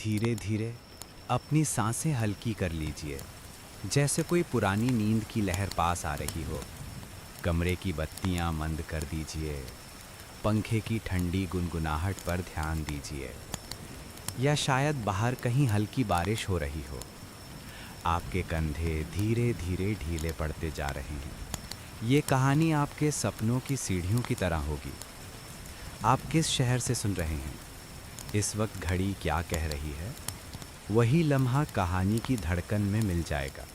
धीरे धीरे अपनी सांसें हल्की कर लीजिए, जैसे कोई पुरानी नींद की लहर पास आ रही हो। कमरे की बत्तियां मंद कर दीजिए, पंखे की ठंडी गुनगुनाहट पर ध्यान दीजिए, या शायद बाहर कहीं हल्की बारिश हो रही हो। आपके कंधे धीरे धीरे ढीले पड़ते जा रहे हैं। ये कहानी आपके सपनों की सीढ़ियों की तरह होगी। आप किस शहर से सुन रहे हैं, इस वक्त घड़ी क्या कह रही है, वही लम्हा कहानी की धड़कन में मिल जाएगा।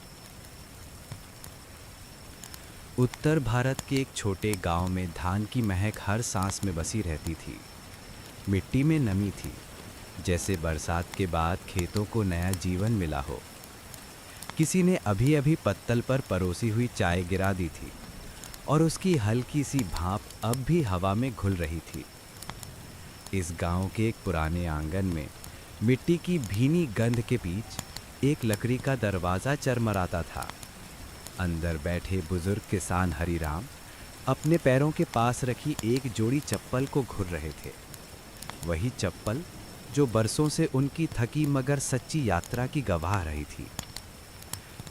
उत्तर भारत के एक छोटे गांव में धान की महक हर सांस में बसी रहती थी। मिट्टी में नमी थी, जैसे बरसात के बाद खेतों को नया जीवन मिला हो। किसी ने अभी अभी पत्तल पर परोसी हुई चाय गिरा दी थी और उसकी हल्की सी भाप अब भी हवा में घुल रही थी। इस गांव के एक पुराने आंगन में मिट्टी की भीनी गंध के बीच एक लकड़ी का दरवाज़ा चरमराता था। अंदर बैठे बुजुर्ग किसान हरिराम अपने पैरों के पास रखी एक जोड़ी चप्पल को घुर रहे थे। वही चप्पल जो बरसों से उनकी थकी मगर सच्ची यात्रा की गवाह रही थी।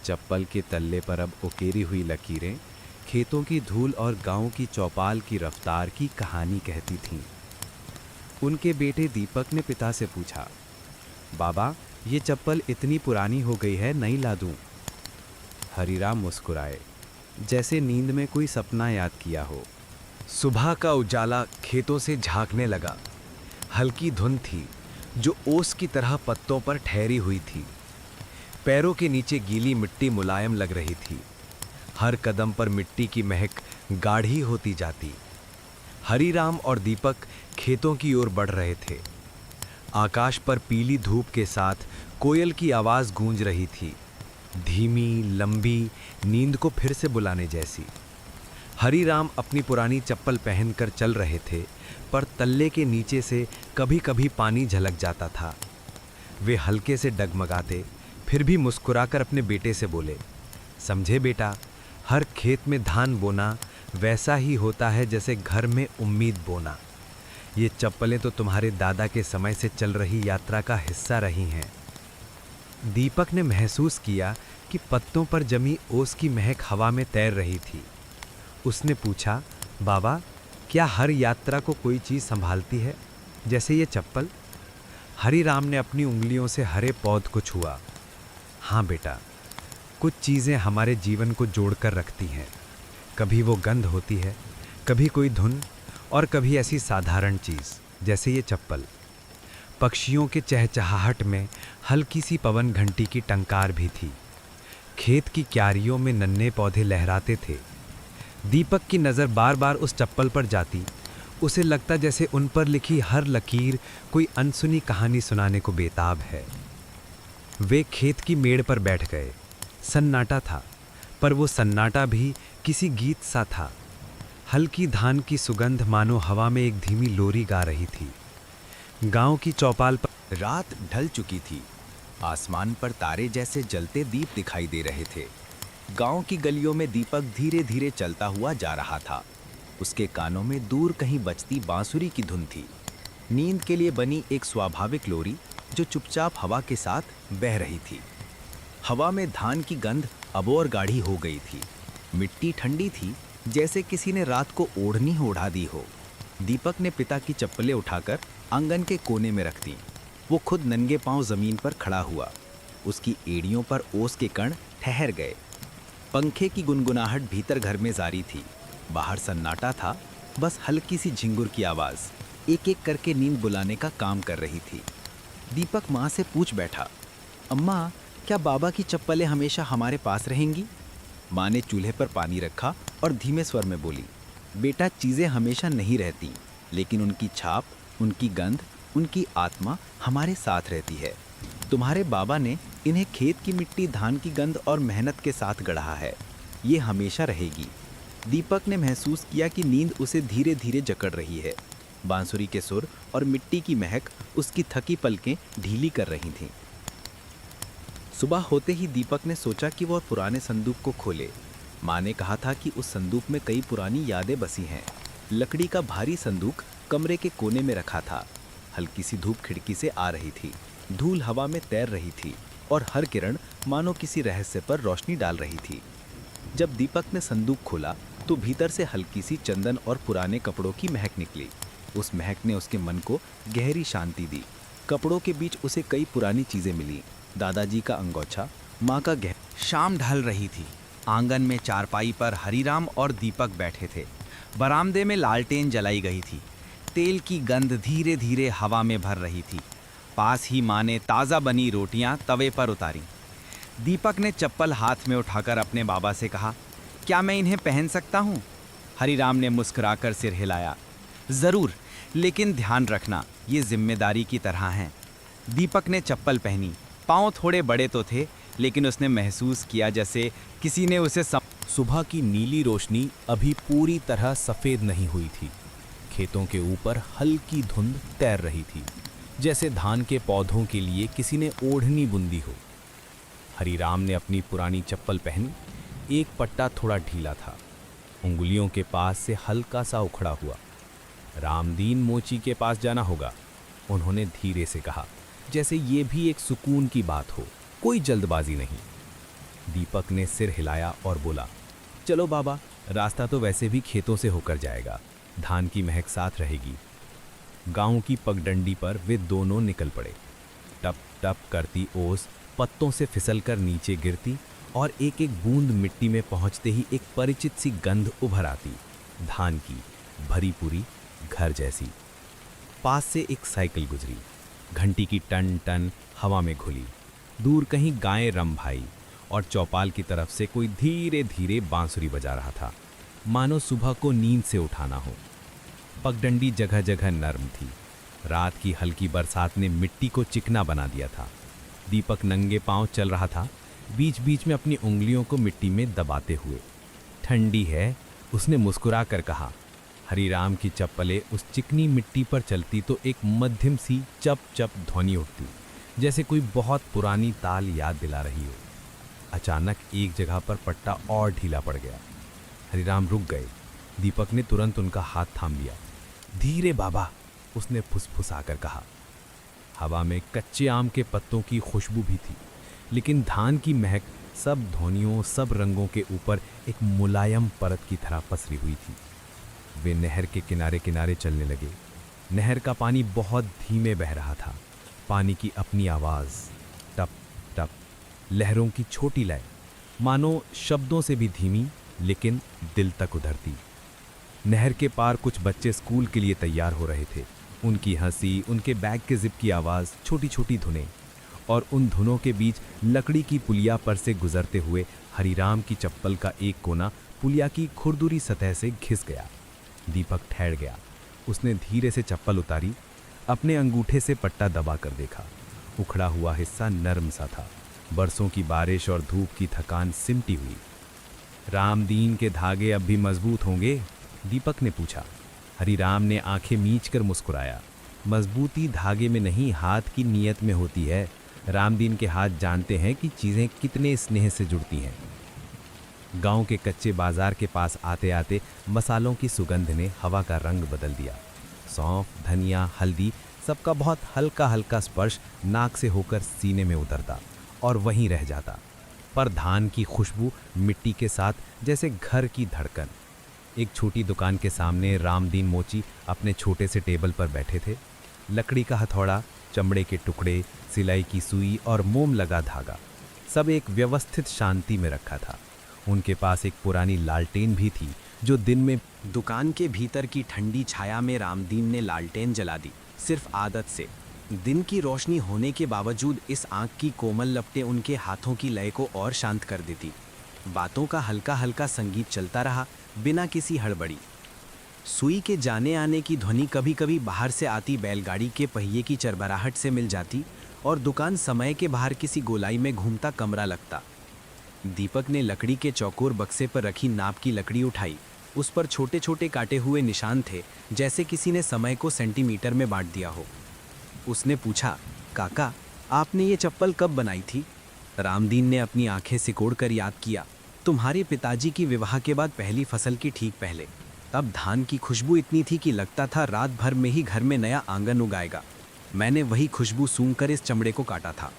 चप्पल के तल्ले पर अब उकेरी हुई लकीरें खेतों की धूल और गांव की चौपाल की रफ्तार की कहानी कहती थीं। उनके बेटे दीपक ने पिता से पूछा, बाबा, ये चप्पल इतनी पुरानी हो गई है, नई ला दूं? हरिराम मुस्कुराए, जैसे नींद में कोई सपना याद किया हो। सुबह का उजाला खेतों से झांकने लगा। हल्की धुंध थी जो ओस की तरह पत्तों पर ठहरी हुई थी। पैरों के नीचे गीली मिट्टी मुलायम लग रही थी। हर कदम पर मिट्टी की महक गाढ़ी होती जाती। हरिराम और दीपक खेतों की ओर बढ़ रहे थे। आकाश पर पीली धूप के साथ कोयल की आवाज़ गूंज रही थी, धीमी, लंबी, नींद को फिर से बुलाने जैसी। हरिराम अपनी पुरानी चप्पल पहनकर चल रहे थे, पर तल्ले के नीचे से कभी कभी पानी झलक जाता था। वे हल्के से डगमगाते, फिर भी मुस्कुराकर अपने बेटे से बोले, समझे बेटा, हर खेत में धान बोना वैसा ही होता है जैसे घर में उम्मीद बोना। ये चप्पलें तो तुम्हारे दादा के समय से चल रही यात्रा का हिस्सा रही हैं। दीपक ने महसूस किया कि पत्तों पर जमी ओस की महक हवा में तैर रही थी। उसने पूछा, बाबा, क्या हर यात्रा को कोई चीज़ संभालती है, जैसे ये चप्पल? हरिराम ने अपनी उंगलियों से हरे पौध को छुआ। हाँ बेटा, कुछ चीज़ें हमारे जीवन को जोड़कर रखती हैं। कभी वो गंध होती है, कभी कोई धुन, और कभी ऐसी साधारण चीज़ जैसे ये चप्पल। पक्षियों के चहचहाहट में हल्की सी पवन घंटी की टंकार भी थी। खेत की क्यारियों में नन्हे पौधे लहराते थे। दीपक की नज़र बार बार उस चप्पल पर जाती। उसे लगता जैसे उन पर लिखी हर लकीर कोई अनसुनी कहानी सुनाने को बेताब है। वे खेत की मेड़ पर बैठ गए। सन्नाटा था, पर वो सन्नाटा भी किसी गीत सा था। हल्की धान की सुगंध मानो हवा में एक धीमी लोरी गा रही थी। गांव की चौपाल पर रात ढल चुकी थी। आसमान पर तारे जैसे जलते दीप दिखाई दे रहे थे। गांव की गलियों में दीपक धीरे धीरे चलता हुआ जा रहा था। उसके कानों में दूर कहीं बजती बांसुरी की धुन थी। नींद के लिए बनी एक स्वाभाविक लोरी जो चुपचाप हवा के साथ बह रही थी। हवा में धान की गंध अब और गाढ़ी हो गई थी। मिट्टी ठंडी थी, जैसे किसी ने रात को ओढ़नी ओढ़ा दी हो। दीपक ने पिता की चप्पलें उठाकर आंगन के कोने में रख दी। वो खुद नंगे पांव जमीन पर खड़ा हुआ। उसकी एड़ियों पर ओस के कण ठहर गए। पंखे की गुनगुनाहट भीतर घर में जारी थी। बाहर सन्नाटा था, बस हल्की सी झिंगुर की आवाज़ एक एक करके नींद बुलाने का काम कर रही थी। दीपक माँ से पूछ बैठा, अम्मा, क्या बाबा की चप्पलें हमेशा हमारे पास रहेंगी? माँ ने चूल्हे पर पानी रखा और धीमे स्वर में बोली, बेटा, चीज़ें हमेशा नहीं रहती, लेकिन उनकी छाप, उनकी गंध, उनकी आत्मा हमारे साथ रहती है। तुम्हारे बाबा ने इन्हें खेत की मिट्टी, धान की गंध और मेहनत के साथ गढ़ा है। ये हमेशा रहेगी। दीपक ने महसूस किया कि नींद उसे धीरे धीरे जकड़ रही है। बांसुरी के सुर और मिट्टी की महक उसकी थकी पलकें ढीली कर रही थीं। सुबह होते ही दीपक ने सोचा कि वह पुराने संदूक को खोले। माँ ने कहा था कि उस संदूक में कई पुरानी यादें बसी हैं। लकड़ी का भारी संदूक कमरे के कोने में रखा था। हल्की सी धूप खिड़की से आ रही थी। धूल हवा में तैर रही थी और हर किरण मानो किसी रहस्य पर रोशनी डाल रही थी। जब दीपक ने संदूक खोला तो भीतर से हल्की सी चंदन और पुराने कपड़ों की महक निकली। उस महक ने उसके मन को गहरी शांति दी। कपड़ों के बीच उसे कई पुरानी चीजें मिली। दादाजी का अंगोछा, माँ का शाम ढल रही थी। आंगन में चारपाई पर हरीराम और दीपक बैठे थे। बरामदे में लालटेन जलाई गई थी। तेल की गंध धीरे धीरे हवा में भर रही थी। पास ही माँ ने ताज़ा बनी रोटियां तवे पर उतारी। दीपक ने चप्पल हाथ में उठाकर अपने बाबा से कहा, क्या मैं इन्हें पहन सकता हूँ? हरीराम ने मुस्कुराकर सिर हिलाया, ज़रूर, लेकिन ध्यान रखना, ये जिम्मेदारी की तरह हैं। दीपक ने चप्पल पहनी। पाँव थोड़े बड़े तो थे, लेकिन उसने महसूस किया जैसे किसी ने उसे सुबह की नीली रोशनी अभी पूरी तरह सफ़ेद नहीं हुई थी। खेतों के ऊपर हल्की धुंध तैर रही थी, जैसे धान के पौधों के लिए किसी ने ओढ़नी बुंदी हो। हरीराम ने अपनी पुरानी चप्पल पहनी। एक पट्टा थोड़ा ढीला था, उंगलियों के पास से हल्का सा उखड़ा हुआ। रामदीन मोची के पास जाना होगा, उन्होंने धीरे से कहा, जैसे ये भी एक सुकून की बात हो, कोई जल्दबाजी नहीं। दीपक ने सिर हिलाया और बोला, चलो बाबा, रास्ता तो वैसे भी खेतों से होकर जाएगा, धान की महक साथ रहेगी। गांव की पगडंडी पर वे दोनों निकल पड़े। टप टप करती ओस पत्तों से फिसलकर नीचे गिरती और एक एक बूंद मिट्टी में पहुंचते ही एक परिचित सी गंध उभर आती, धान की, भरी पूरी, घर जैसी। पास से एक साइकिल गुजरी, घंटी की टन टन हवा में घुली। दूर कहीं गायें रम भाई और चौपाल की तरफ से कोई धीरे धीरे बांसुरी बजा रहा था, मानो सुबह को नींद से उठाना हो। पगडंडी जगह जगह नर्म थी। रात की हल्की बरसात ने मिट्टी को चिकना बना दिया था। दीपक नंगे पांव चल रहा था, बीच बीच में अपनी उंगलियों को मिट्टी में दबाते हुए। ठंडी है, उसने मुस्कुरा कर कहा। हरीराम की चप्पलें उस चिकनी मिट्टी पर चलती तो एक मध्यम सी चप चप ध्वनि उठती, जैसे कोई बहुत पुरानी ताल याद दिला रही हो। अचानक एक जगह पर पट्टा और ढीला पड़ गया। हरीराम रुक गए। दीपक ने तुरंत उनका हाथ थाम लिया। धीरे बाबा, उसने फुसफुसाकर कहा। हवा में कच्चे आम के पत्तों की खुशबू भी थी, लेकिन धान की महक सब ध्वनियों, सब रंगों के ऊपर एक मुलायम परत की तरह पसरी हुई थी। वे नहर के किनारे किनारे चलने लगे। नहर का पानी बहुत धीमे बह रहा था। पानी की अपनी आवाज़, टप टप, लहरों की छोटी लय, मानो शब्दों से भी धीमी लेकिन दिल तक उधरती। नहर के पार कुछ बच्चे स्कूल के लिए तैयार हो रहे थे। उनकी हंसी, उनके बैग के जिप की आवाज़, छोटी छोटी धुनें, और उन धुनों के बीच लकड़ी की पुलिया पर से गुजरते हुए हरीराम की चप्पल का एक कोना पुलिया की खुरदुरी सतह से घिस गया। दीपक ठहर गया। उसने धीरे से चप्पल उतारी, अपने अंगूठे से पट्टा दबा कर देखा। उखड़ा हुआ हिस्सा नरम सा था, बरसों की बारिश और धूप की थकान सिमटी हुई। रामदीन के धागे अब भी मजबूत होंगे? दीपक ने पूछा। हरीराम ने आंखें मींच कर मुस्कुराया। मजबूती धागे में नहीं, हाथ की नीयत में होती है। रामदीन के हाथ जानते हैं कि चीज़ें कितने स्नेह से जुड़ती हैं। गांव के कच्चे बाजार के पास आते आते मसालों की सुगंध ने हवा का रंग बदल दिया। सौंफ, धनिया, हल्दी, सबका बहुत हल्का हल्का स्पर्श नाक से होकर सीने में उतरता और वहीं रह जाता। पर धान की खुशबू मिट्टी के साथ जैसे घर की धड़कन। एक छोटी दुकान के सामने रामदीन मोची अपने छोटे से टेबल पर बैठे थे। लकड़ी का हथौड़ा, चमड़े के टुकड़े, सिलाई की सुई और मोम लगा धागा, सब एक व्यवस्थित शांति में रखा था। उनके पास एक पुरानी लालटेन भी थी जो दिन में। दुकान के भीतर की ठंडी छाया में रामदीन ने लालटेन जला दी, सिर्फ आदत से। दिन की रोशनी होने के बावजूद इस आंख की कोमल लपटें उनके हाथों की लय को और शांत कर देती। बातों का हल्का हल्का संगीत चलता रहा, बिना किसी हड़बड़ी। सुई के जाने आने की ध्वनि कभी कभी बाहर से आती बैलगाड़ी के पहिए की चरबराहट से मिल जाती और दुकान समय के बाहर किसी गोलाई में घूमता कमरा लगता। दीपक ने लकड़ी के चौकोर बक्से पर रखी नाप की लकड़ी उठाई। उस पर छोटे छोटे काटे हुए निशान थे, जैसे किसी ने समय को सेंटीमीटर में बांट दिया हो। उसने पूछा, काका, आपने ये चप्पल कब बनाई थी? रामदीन ने अपनी आंखें सिकोड़कर याद किया। तुम्हारे पिताजी की विवाह के बाद पहली फसल की ठीक पहले। तब धान की खुशबू इतनी थी कि लगता था रात भर में ही घर में नया आंगन उगाएगा। मैंने वही खुशबू सूंघकर इस चमड़े को काटा था।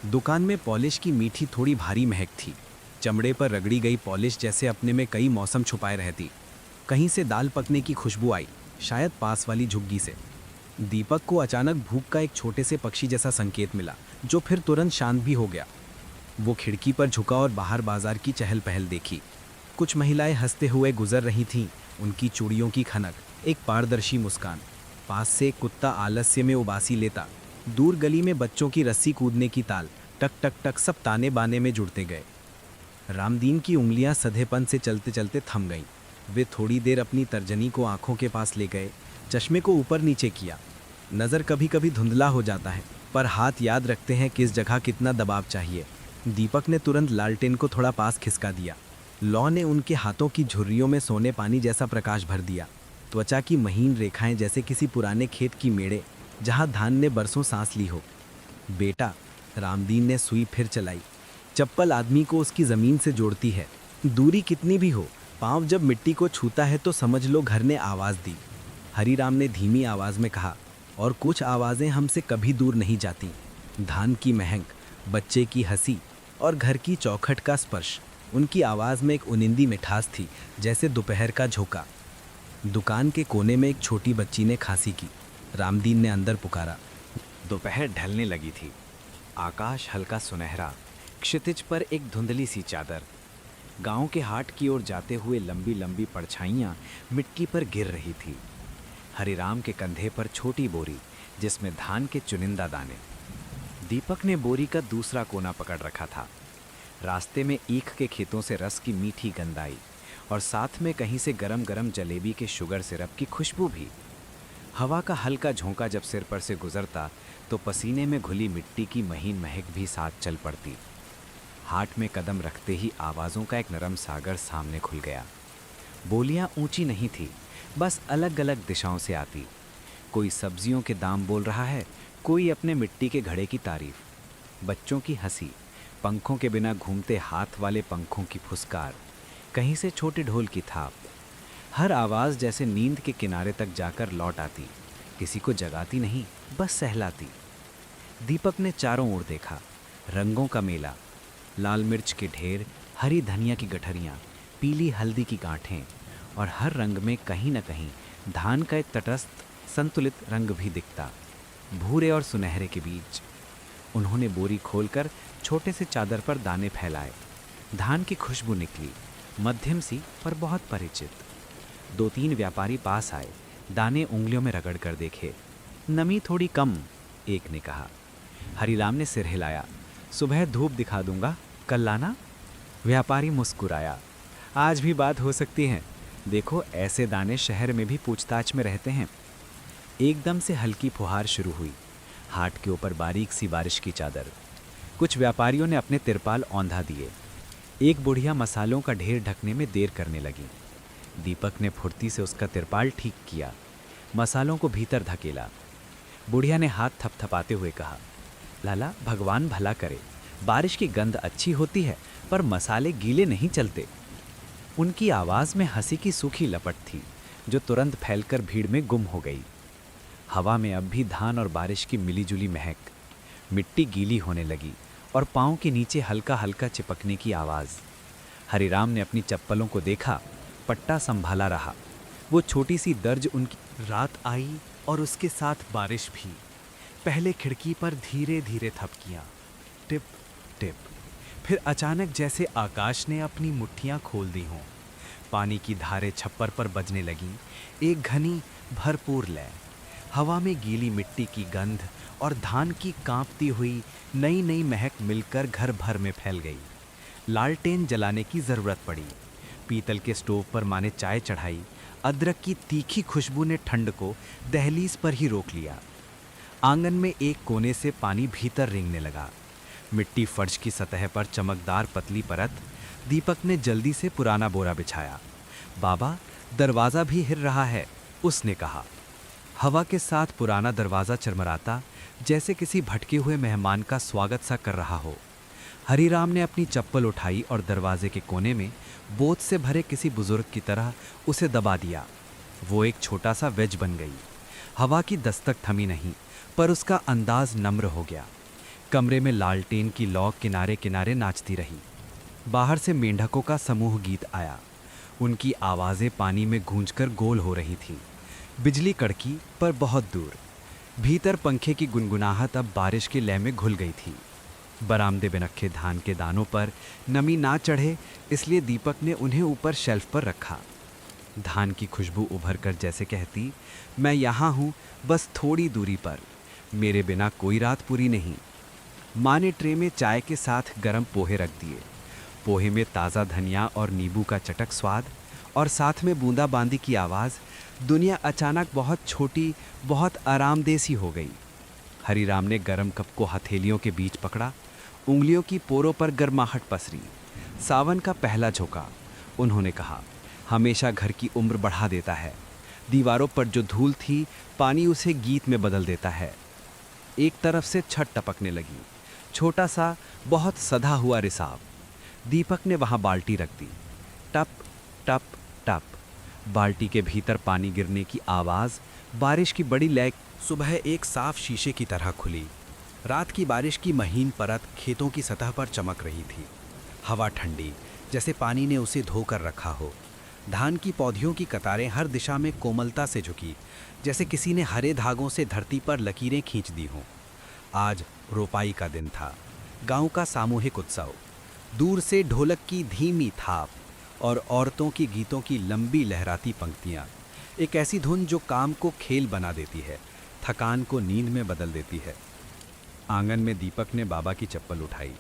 दुकान में पॉलिश की मीठी थोड़ी भारी महक थी। चमड़े पर रगड़ी गई पॉलिश जैसे अपने में कई मौसम छुपाए रहती। कहीं से दाल पकने की खुशबू आई, शायद पास वाली झुग्गी से। दीपक को अचानक भूख का एक छोटे से पक्षी जैसा संकेत मिला, जो फिर तुरंत शांत भी हो गया। वो खिड़की पर झुका और बाहर बाजार की चहल पहल देखी। कुछ महिलाएं हंसते हुए गुजर रही थीं, उनकी चूड़ियों की खनक, एक पारदर्शी मुस्कान। पास से एक कुत्ता आलस्य में उबासी लेता। दूर गली में बच्चों की रस्सी कूदने की ताल, टक टक टक, सब ताने बाने में जुड़ते गए। रामदीन की उंगलियां सधेपन से चलते चलते थम गईं। वे थोड़ी देर अपनी तर्जनी को आंखों के पास ले गए, चश्मे को ऊपर नीचे किया। नज़र कभी कभी धुंधला हो जाता है, पर हाथ याद रखते हैं किस जगह कितना दबाव चाहिए। दीपक ने तुरंत लालटेन को थोड़ा पास खिसका दिया। लौ ने उनके हाथों की झुर्रियों में सोने पानी जैसा प्रकाश भर दिया। त्वचा की महीन रेखाएं जैसे किसी पुराने खेत की मेड़े, जहां धान ने बरसों सांस ली हो। बेटा, रामदीन ने सुई फिर चलाई। चप्पल आदमी को उसकी ज़मीन से जोड़ती है, दूरी कितनी भी हो। पाँव जब मिट्टी को छूता है तो समझ लो घर ने आवाज़ दी। हरीराम ने धीमी आवाज़ में कहा, और कुछ आवाज़ें हमसे कभी दूर नहीं जाती। धान की महक, बच्चे की हंसी और घर की चौखट का स्पर्श। उनकी आवाज़ में एक उनिंदी मिठास थी, जैसे दोपहर का झोंका। दुकान के कोने में एक छोटी बच्ची ने खांसी की। रामदीन ने अंदर पुकारा। दोपहर ढलने लगी थी। आकाश हल्का सुनहरा, क्षितिज पर एक धुंधली सी चादर। गांव के हाट की ओर जाते हुए लंबी लंबी परछाइयाँ मिट्टी पर गिर रही थी। हरिराम के कंधे पर छोटी बोरी, जिसमें धान के चुनिंदा दाने। दीपक ने बोरी का दूसरा कोना पकड़ रखा था। रास्ते में ईख के खेतों से रस की मीठी गंध आई, और साथ में कहीं से गरम गरम जलेबी के शुगर सिरप की खुशबू भी। हवा का हल्का झोंका जब सिर पर से गुजरता तो पसीने में घुली मिट्टी की महीन महक भी साथ चल पड़ती। हाट में कदम रखते ही आवाज़ों का एक नरम सागर सामने खुल गया। बोलियां ऊंची नहीं थी, बस अलग अलग दिशाओं से आती। कोई सब्जियों के दाम बोल रहा है, कोई अपने मिट्टी के घड़े की तारीफ। बच्चों की हंसी, पंखों के बिना घूमते हाथ वाले पंखों की फुसकार, कहीं से छोटे ढोल की थाप। हर आवाज़ जैसे नींद के किनारे तक जाकर लौट आती, किसी को जगाती नहीं, बस सहलाती। दीपक ने चारों ओर देखा। रंगों का मेला, लाल मिर्च के ढेर, हरी धनिया की गठरियाँ, पीली हल्दी की गांठें, और हर रंग में कहीं न कहीं धान का एक तटस्थ संतुलित रंग भी दिखता, भूरे और सुनहरे के बीच। उन्होंने बोरी खोलकर छोटे से चादर पर दाने फैलाए। धान की खुशबू निकली, मध्यम सी पर बहुत परिचित। 2-3 व्यापारी पास आए, दाने उंगलियों में रगड़ कर देखे। नमी थोड़ी कम, एक ने कहा। हरिराम ने सिर हिलाया। सुबह धूप दिखा दूंगा, कल लाना। व्यापारी मुस्कुराया। आज भी बात हो सकती है। देखो, ऐसे दाने शहर में भी पूछताछ में रहते हैं। एकदम से हल्की फुहार शुरू हुई। हाट के ऊपर बारीक सी बारिश की चादर। कुछ व्यापारियों ने अपने तिरपाल औंधा दिए। एक बुढ़िया मसालों का ढेर ढकने में देर करने लगी। दीपक ने फुर्ती से उसका तिरपाल ठीक किया, मसालों को भीतर धकेला। बुढ़िया ने हाथ थपथपाते हुए कहा, लाला, भगवान भला करे। बारिश की गंध अच्छी होती है, पर मसाले गीले नहीं चलते। उनकी आवाज़ में हंसी की सूखी लपट थी, जो तुरंत फैलकर भीड़ में गुम हो गई। हवा में अब भी धान और बारिश की मिलीजुली महक। मिट्टी गीली होने लगी और पाँव के नीचे हल्का हल्का चिपकने की आवाज़। हरिराम ने अपनी चप्पलों को देखा, पट्टा संभाला रहा। वो छोटी सी दर्ज उनकी। रात आई और उसके साथ बारिश भी। पहले खिड़की पर धीरे धीरे थपकियाँ, टिप टिप। फिर अचानक जैसे आकाश ने अपनी मुट्ठियाँ खोल दी हों। पानी की धारें छप्पर पर बजने लगीं, एक घनी भरपूर लय। हवा में गीली मिट्टी की गंध और धान की कांपती हुई नई नई महक मिलकर घर भर में फैल गई। लालटेन जलाने की ज़रूरत पड़ी। पीतल के स्टोव पर माँ ने चाय चढ़ाई। अदरक की तीखी खुशबू ने ठंड को दहलीज पर ही रोक लिया। आंगन में एक कोने से पानी भीतर रेंगने लगा। मिट्टी फर्श की सतह पर चमकदार पतली परत। दीपक ने जल्दी से पुराना बोरा बिछाया। बाबा, दरवाज़ा भी हिल रहा है, उसने कहा। हवा के साथ पुराना दरवाज़ा चरमराता, जैसे किसी भटके हुए मेहमान का स्वागत सा कर रहा हो। हरिराम ने अपनी चप्पल उठाई और दरवाजे के कोने में बोझ से भरे किसी बुजुर्ग की तरह उसे दबा दिया। वो एक छोटा सा वेज बन गई। हवा की दस्तक थमी नहीं, पर उसका अंदाज नम्र हो गया। कमरे में लालटेन की लौ किनारे किनारे नाचती रही। बाहर से मेंढकों का समूह गीत आया। उनकी आवाज़ें पानी में गूंजकर गोल हो रही थीं। बिजली कड़की पर बहुत दूर। भीतर पंखे की गुनगुनाहट अब बारिश के लय में घुल गई थी। बरामदे में रखे धान के दानों पर नमी ना चढ़े, इसलिए दीपक ने उन्हें ऊपर शेल्फ पर रखा। धान की खुशबू उभर कर जैसे कहती, मैं यहाँ हूँ, बस थोड़ी दूरी पर, मेरे बिना कोई रात पूरी नहीं। माँ ने ट्रे में चाय के साथ गरम पोहे रख दिए। पोहे में ताज़ा धनिया और नींबू का चटक स्वाद, और साथ में बूंदाबांदी की आवाज़। दुनिया अचानक बहुत छोटी, बहुत आरामदेह सी हो गई। हरीराम ने गरम कप को हथेलियों के बीच पकड़ा। उंगलियों की पोरों पर गर्माहट पसरी। सावन का पहला झोंका। उन्होंने कहा, हमेशा घर की उम्र बढ़ा देता है। दीवारों पर जो धूल थी, पानी उसे गीत में बदल देता है। एक तरफ से छत टपकने लगी, छोटा सा, बहुत सधा हुआ रिसाव। दीपक ने वहां बाल्टी रख दी। टप टप टप, बाल्टी के भीतर पानी गिरने की आवाज़। बारिश की बड़ी लय सुबह एक साफ शीशे की तरह खुली। रात की बारिश की महीन परत खेतों की सतह पर चमक रही थी। हवा ठंडी, जैसे पानी ने उसे धोकर रखा हो। धान की पौधियों की कतारें हर दिशा में कोमलता से झुकी, जैसे किसी ने हरे धागों से धरती पर लकीरें खींच दी हों। आज रोपाई का दिन था, गांव का सामूहिक उत्सव। दूर से ढोलक की धीमी थाप और औरतों की गीतों की लंबी लहराती पंक्तियां। एक ऐसी धुन जो काम को खेल बना देती है, थकान को नींद में बदल देती है। आंगन में दीपक ने बाबा की चप्पल उठाई।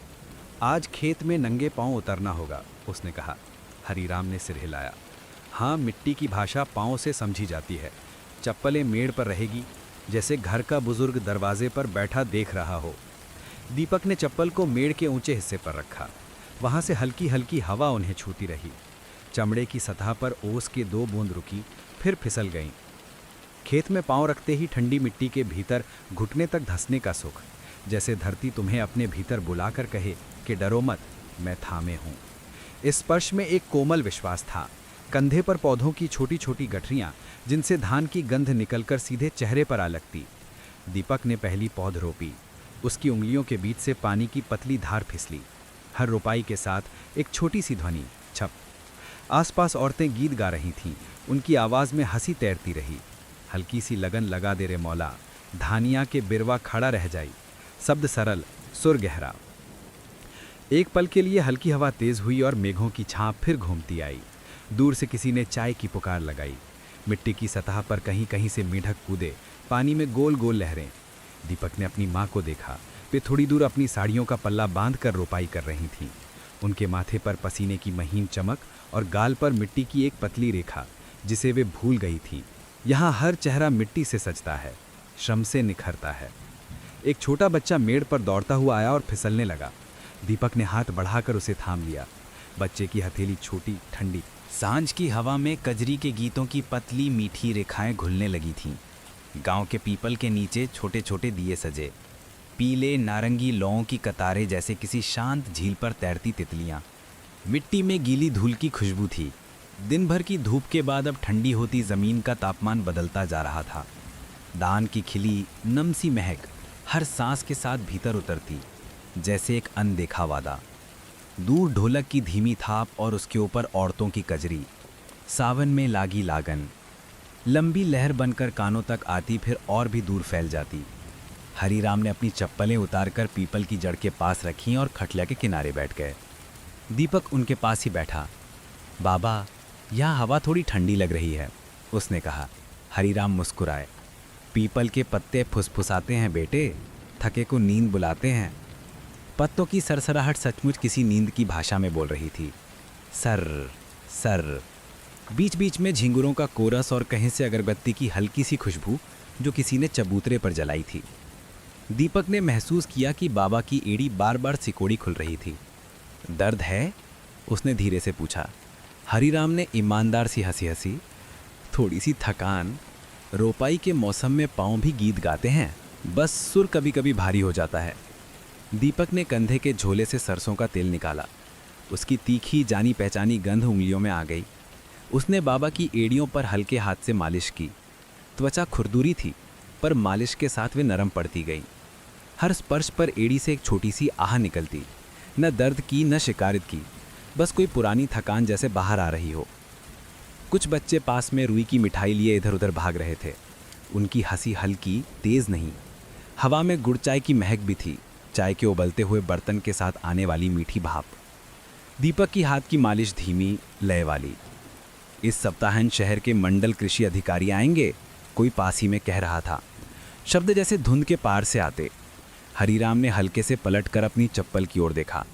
आज खेत में नंगे पांव उतरना होगा, उसने कहा। हरीराम ने सिर हिलाया। हाँ, मिट्टी की भाषा पांव से समझी जाती है। चप्पलें मेड़ पर रहेगी, जैसे घर का बुजुर्ग दरवाजे पर बैठा देख रहा हो। दीपक ने चप्पल को मेड़ के ऊंचे हिस्से पर रखा। वहां से हल्की हल्की हवा उन्हें छूती रही। चमड़े की सतह पर ओस के 2 बूंद रुकी, फिर फिसल गईं। खेत में पांव रखते ही ठंडी मिट्टी के भीतर घुटने तक धंसने का सुख, जैसे धरती तुम्हें अपने भीतर बुलाकर कहे कि डरो मत, मैं थामे हूँ। इस स्पर्श में एक कोमल विश्वास था। कंधे पर पौधों की छोटी छोटी गठरियाँ, जिनसे धान की गंध निकलकर सीधे चेहरे पर आ लगती। दीपक ने पहली पौध रोपी। उसकी उंगलियों के बीच से पानी की पतली धार फिसली। हर रोपाई के साथ एक छोटी सी ध्वनि, छप। आसपास औरतें गीत गा रही थीं। उनकी आवाज़ में हंसी तैरती रही। हल्की सी लगन लगा दे रे मौला, धानिया के बिरवा खड़ा रह जाई। शब्द सरल, सुर गहरा। एक पल के लिए हल्की हवा तेज हुई और मेघों की छाप फिर घूमती आई। दूर से किसी ने चाय की पुकार लगाई। मिट्टी की सतह पर कहीं कहीं से मेढक कूदे, पानी में गोल गोल लहरें। दीपक ने अपनी माँ को देखा। वे थोड़ी दूर अपनी साड़ियों का पल्ला बांधकर रोपाई कर रही थीं। उनके माथे पर पसीने की महीन चमक और गाल पर मिट्टी की एक पतली रेखा, जिसे वे भूल गई थीं। यहाँ हर चेहरा मिट्टी से सजता है, श्रम से निखरता है। एक छोटा बच्चा मेड़ पर दौड़ता हुआ आया और फिसलने लगा। दीपक ने हाथ बढ़ाकर उसे थाम लिया। बच्चे की हथेली छोटी, ठंडी। सांझ की हवा में कजरी के गीतों की पतली मीठी रेखाएं घुलने लगी थीं। गांव के पीपल के नीचे छोटे छोटे दिए सजे, पीले नारंगी लौं की कतारें जैसे किसी शांत झील पर तैरती तितलियां। मिट्टी में गीली धूल की खुशबू थी। दिन भर की धूप के बाद अब ठंडी होती ज़मीन का तापमान बदलता जा रहा था। दान की खिली नम सी महक हर सांस के साथ भीतर उतरती, जैसे एक अनदेखा वादा। दूर ढोलक की धीमी थाप और उसके ऊपर औरतों की कजरी। सावन में लागी लागन लंबी लहर बनकर कानों तक आती, फिर और भी दूर फैल जाती। हरीराम ने अपनी चप्पलें उतारकर पीपल की जड़ के पास रखीं और खटिया के किनारे बैठ गए। दीपक उनके पास ही बैठा। बाबा, यहाँ हवा थोड़ी ठंडी लग रही है, उसने कहा। हरीराम मुस्कुराए। पीपल के पत्ते फुसफुसाते हैं बेटे, थके को नींद बुलाते हैं। पत्तों की सरसराहट सचमुच किसी नींद की भाषा में बोल रही थी। Sir sir. बीच बीच में झिंगुरों का कोरस और कहीं से अगरबत्ती की हल्की सी खुशबू जो किसी ने चबूतरे पर जलाई थी। दीपक ने महसूस किया कि बाबा की एड़ी बार बार सिकोड़ी खुल रही थी। दर्द है? उसने धीरे से पूछा। हरीराम ने ईमानदार सी हंसी हंसी। थोड़ी सी थकान। रोपाई के मौसम में पाँव भी गीत गाते हैं, बस सुर कभी कभी भारी हो जाता है। दीपक ने कंधे के झोले से सरसों का तेल निकाला। उसकी तीखी जानी पहचानी गंध उंगलियों में आ गई। उसने बाबा की एड़ियों पर हल्के हाथ से मालिश की। त्वचा खुरदुरी थी, पर मालिश के साथ वे नरम पड़ती गईं। हर स्पर्श पर एड़ी से एक छोटी सी आह निकलती, न दर्द की न शिकायत की, बस कोई पुरानी थकान जैसे बाहर आ रही हो। कुछ बच्चे पास में रुई की मिठाई लिए इधर उधर भाग रहे थे। उनकी हंसी हल्की, तेज नहीं। हवा में गुड़ चाय की महक भी थी, चाय के उबलते हुए बर्तन के साथ आने वाली मीठी भाप। दीपक की हाथ की मालिश धीमी, लय वाली। इस सप्ताहांत शहर के मंडल कृषि अधिकारी आएंगे, कोई पास ही में कह रहा था। शब्द जैसे धुंध के पार से आते। हरीराम ने हल्के से पलटकर अपनी चप्पल की ओर देखा।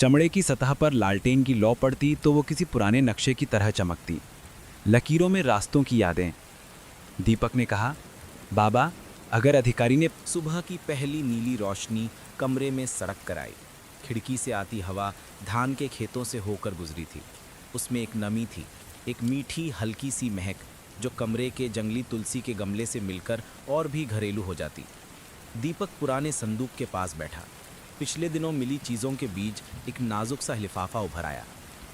चमड़े की सतह पर लालटेन की लौ पड़ती तो वो किसी पुराने नक्शे की तरह चमकती, लकीरों में रास्तों की यादें। दीपक ने कहा, बाबा, अगर अधिकारी ने सुबह की पहली नीली रोशनी कमरे में सड़क कर आई। खिड़की से आती हवा धान के खेतों से होकर गुजरी थी। उसमें एक नमी थी, एक मीठी हल्की सी महक जो कमरे के जंगली तुलसी के गमले से मिलकर और भी घरेलू हो जाती। दीपक पुराने संदूक के पास बैठा। पिछले दिनों मिली चीज़ों के बीच एक नाजुक सा लिफाफा उभर आया,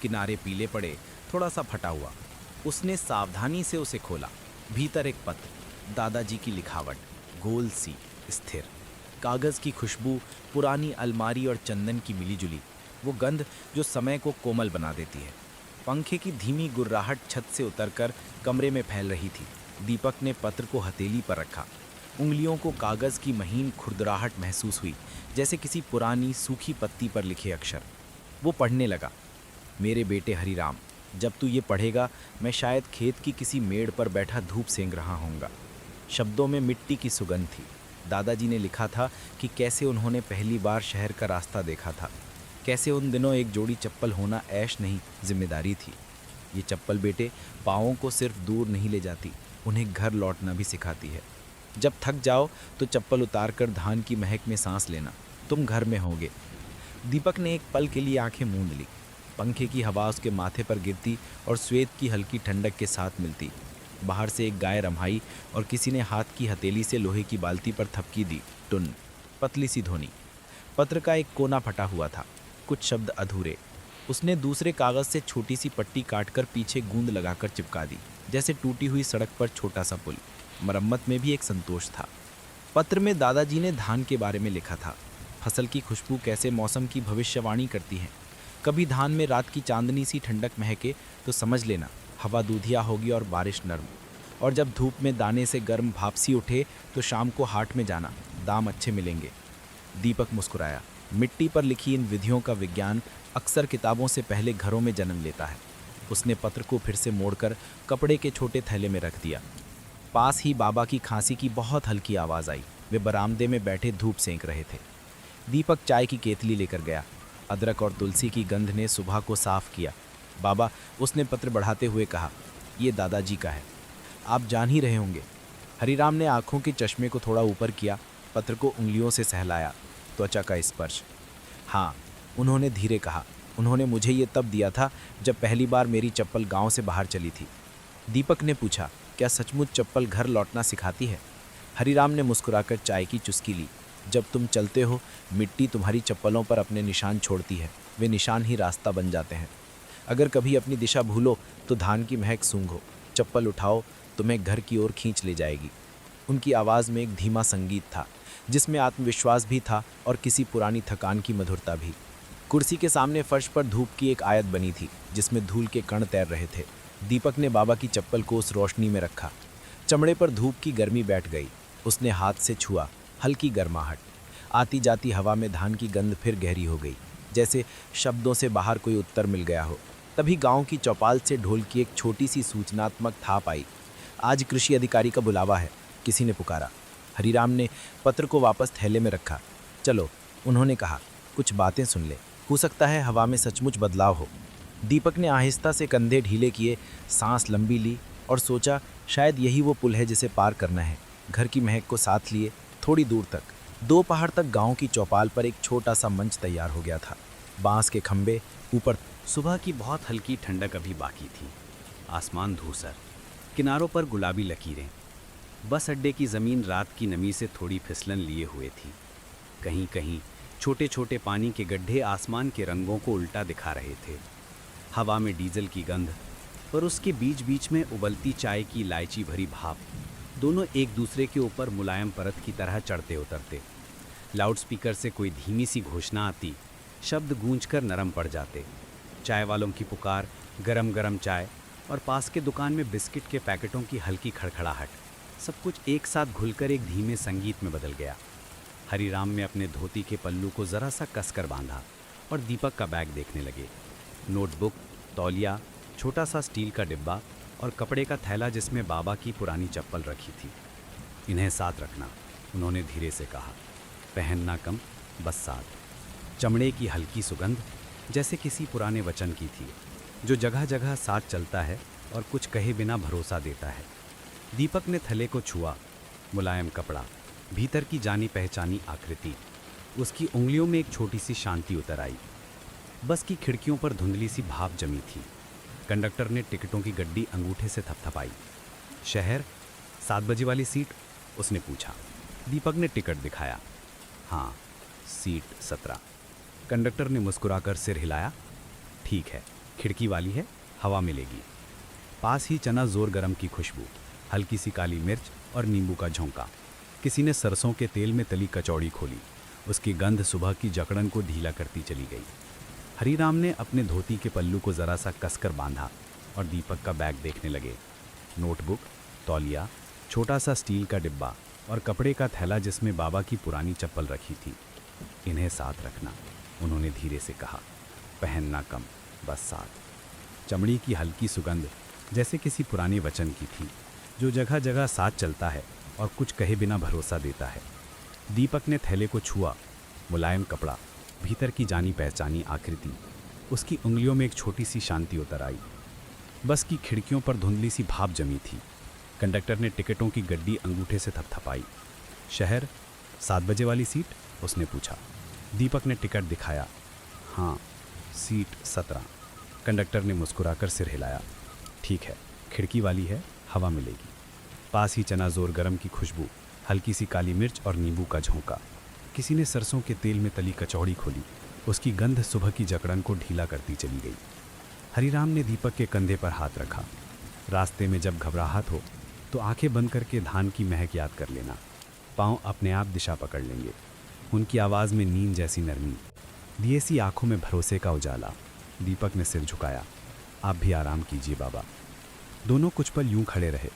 किनारे पीले पड़े, थोड़ा सा फटा हुआ। उसने सावधानी से उसे खोला। भीतर एक पत्र, दादाजी की लिखावट, गोल सी, स्थिर। कागज़ की खुशबू पुरानी अलमारी और चंदन की मिलीजुली, वो गंध जो समय को कोमल बना देती है। पंखे की धीमी गुर्राहट छत से उतरकर कमरे में फैल रही थी। दीपक ने पत्र को हथेली पर रखा। उंगलियों को कागज़ की महीन खुरदराहट महसूस हुई, जैसे किसी पुरानी सूखी पत्ती पर लिखे अक्षर। वो पढ़ने लगा। मेरे बेटे हरिराम, जब तू ये पढ़ेगा मैं शायद खेत की किसी मेड़ पर बैठा धूप सेंक रहा होऊंगा। शब्दों में मिट्टी की सुगंध थी। दादाजी ने लिखा था कि कैसे उन्होंने पहली बार शहर का रास्ता देखा था, कैसे उन दिनों एक जोड़ी चप्पल होना ऐश नहीं, जिम्मेदारी थी। ये चप्पल बेटे पाँवों को सिर्फ दूर नहीं ले जाती, उन्हें घर लौटना भी सिखाती है। जब थक जाओ तो चप्पल उतार कर धान की महक में सांस लेना, तुम घर में होगे। दीपक ने एक पल के लिए आंखें मूंद ली। पंखे की हवा उसके माथे पर गिरती और श्वेत की हल्की ठंडक के साथ मिलती। बाहर से एक गाय रम्हाई और किसी ने हाथ की हथेली से लोहे की बाल्टी पर थपकी दी। टुन, पतली सी ध्वनि। पत्र का एक कोना फटा हुआ था, कुछ शब्द अधूरे। उसने दूसरे कागज़ से छोटी सी पट्टी काटकर पीछे गूंद लगाकर चिपका दी, जैसे टूटी हुई सड़क पर छोटा सा पुल। मरम्मत में भी एक संतोष था। पत्र में दादाजी ने धान के बारे में लिखा था। फसल की खुशबू कैसे मौसम की भविष्यवाणी करती है। कभी धान में रात की चांदनी सी ठंडक महके तो समझ लेना हवा दूधिया होगी और बारिश नर्म। और जब धूप में दाने से गर्म भापसी उठे तो शाम को हाट में जाना, दाम अच्छे मिलेंगे। दीपक मुस्कुराया। मिट्टी पर लिखी इन विधियों का विज्ञान अक्सर किताबों से पहले घरों में जन्म लेता है। उसने पत्र को फिर से मोड़कर कपड़े के छोटे थैले में रख दिया। पास ही बाबा की खांसी की बहुत हल्की आवाज़ आई। वे बरामदे में बैठे धूप सेंक रहे थे। दीपक चाय की केतली लेकर गया। अदरक और तुलसी की गंध ने सुबह को साफ किया। बाबा, उसने पत्र बढ़ाते हुए कहा, ये दादाजी का है, आप जान ही रहे होंगे। हरिराम ने आंखों के चश्मे को थोड़ा ऊपर किया, पत्र को उंगलियों से सहलाया। त्वचा का स्पर्श। हाँ, उन्होंने धीरे कहा, उन्होंने मुझे ये तब दिया था जब पहली बार मेरी चप्पल गांव से बाहर चली थी। दीपक ने पूछा, क्या सचमुच चप्पल घर लौटना सिखाती है? हरिराम ने मुस्कुराकर चाय की चुस्की ली। जब तुम चलते हो, मिट्टी तुम्हारी चप्पलों पर अपने निशान छोड़ती है। वे निशान ही रास्ता बन जाते हैं। अगर कभी अपनी दिशा भूलो तो धान की महक सूंघो, चप्पल उठाओ, तुम्हें घर की ओर खींच ले जाएगी। उनकी आवाज़ में एक धीमा संगीत था, जिसमें आत्मविश्वास भी था और किसी पुरानी थकान की मधुरता भी। कुर्सी के सामने फर्श पर धूप की एक आयत बनी थी, जिसमें धूल के कण तैर रहे थे। दीपक ने बाबा की चप्पल को उस रोशनी में रखा। चमड़े पर धूप की गर्मी बैठ गई। उसने हाथ से छुआ, हल्की गर्माहट। आती जाती हवा में धान की गंध फिर गहरी हो गई, जैसे शब्दों से बाहर कोई उत्तर मिल गया हो। तभी गांव की चौपाल से ढोल की एक छोटी सी सूचनात्मक थाप आई। आज कृषि अधिकारी का बुलावा है, किसी ने पुकारा। हरिराम ने पत्र को वापस थैले में रखा। चलो, उन्होंने कहा, कुछ बातें सुन ले, हो सकता है हवा में सचमुच बदलाव हो। दीपक ने आहिस्ता से कंधे ढीले किए, सांस लंबी ली और सोचा, शायद यही वो पुल है जिसे पार करना है। घर की महक को साथ लिए थोड़ी दूर तक, 2 पहाड़ तक गांव की चौपाल पर एक छोटा सा मंच तैयार हो गया था। बांस के खंभे ऊपर। सुबह की बहुत हल्की ठंडक अभी बाकी थी। आसमान धूसर, किनारों पर गुलाबी लकीरें। बस अड्डे की ज़मीन रात की नमी से थोड़ी फिसलन लिए हुए थी। कहीं कहीं छोटे छोटे पानी के गड्ढे आसमान के रंगों को उल्टा दिखा रहे थे। हवा में डीजल की गंध, पर उसके बीच बीच में उबलती चाय की इलायची भरी भाप। दोनों एक दूसरे के ऊपर मुलायम परत की तरह चढ़ते उतरते। लाउडस्पीकर से कोई धीमी सी घोषणा आती, शब्द गूंजकर नरम पड़ जाते। चाय वालों की पुकार, गरम गरम चाय और पास के दुकान में बिस्किट के पैकेटों की हल्की खड़खड़ाहट, सब कुछ एक साथ घुलकर एक धीमे संगीत में बदल गया। हरिराम ने अपने धोती के पल्लू को ज़रा सा कसकर बांधा और दीपक का बैग देखने लगे। नोटबुक, तौलिया, छोटा सा स्टील का डिब्बा और कपड़े का थैला जिसमें बाबा की पुरानी चप्पल रखी थी। इन्हें साथ रखना, उन्होंने धीरे से कहा। पहनना कम, बस साथ। चमड़े की हल्की सुगंध जैसे किसी पुराने वचन की थी, जो जगह जगह साथ चलता है और कुछ कहे बिना भरोसा देता है। दीपक ने थैले को छुआ। मुलायम कपड़ा, भीतर की जानी पहचानी आकृति। उसकी उंगलियों में एक छोटी सी शांति उतर आई। बस की खिड़कियों पर धुंधली सी भाप जमी थी। कंडक्टर ने टिकटों की गड्डी अंगूठे से थपथपाई। शहर, 7 बजे वाली सीट, उसने पूछा। दीपक ने टिकट दिखाया। हाँ, सीट 17। कंडक्टर ने मुस्कुराकर सिर हिलाया। ठीक है, खिड़की वाली है, हवा मिलेगी। पास ही चना जोर गरम की खुशबू, हल्की सी काली मिर्च और नींबू का झोंका। किसी ने सरसों के तेल में तली कचौड़ी खोली। उसकी गंध सुबह की जकड़न को ढीला करती चली गई। हरीराम ने अपने धोती के पल्लू को ज़रा सा कसकर बांधा और दीपक का बैग देखने लगे। नोटबुक, तौलिया, छोटा सा स्टील का डिब्बा और कपड़े का थैला जिसमें बाबा की पुरानी चप्पल रखी थी। इन्हें साथ रखना, उन्होंने धीरे से कहा। पहनना कम, बस साथ। चमड़ी की हल्की सुगंध जैसे किसी पुराने वचन की थी, जो जगह जगह साथ चलता है और कुछ कहे बिना भरोसा देता है। दीपक ने थैले को छुआ। मुलायम कपड़ा, भीतर की जानी पहचानी आकृति। उसकी उंगलियों में एक छोटी सी शांति उतर आई। बस की खिड़कियों पर धुंधली सी भाप जमी थी। कंडक्टर ने टिकटों की गड्डी अंगूठे से थपथपाई। शहर, 7 बजे वाली सीट, उसने पूछा। दीपक ने टिकट दिखाया। हाँ, सीट 17। कंडक्टर ने मुस्कुराकर सिर हिलाया। ठीक है, खिड़की वाली है, हवा मिलेगी। पास ही चना जोर गरम की खुशबू, हल्की सी काली मिर्च और नींबू का झोंका। किसी ने सरसों के तेल में तली कचौड़ी खोली। उसकी गंध सुबह की जकड़न को ढीला करती चली गई। हरिराम ने दीपक के कंधे पर हाथ रखा। रास्ते में जब घबराहट हो तो आंखें बंद करके धान की महक याद कर लेना। पाँव अपने आप दिशा पकड़ लेंगे। उनकी आवाज़ में नींद जैसी नरमी, दिए सी आंखों में भरोसे का उजाला। दीपक ने सिर झुकाया। आप भी आराम कीजिए बाबा। दोनों कुछ पल यूं खड़े रहे,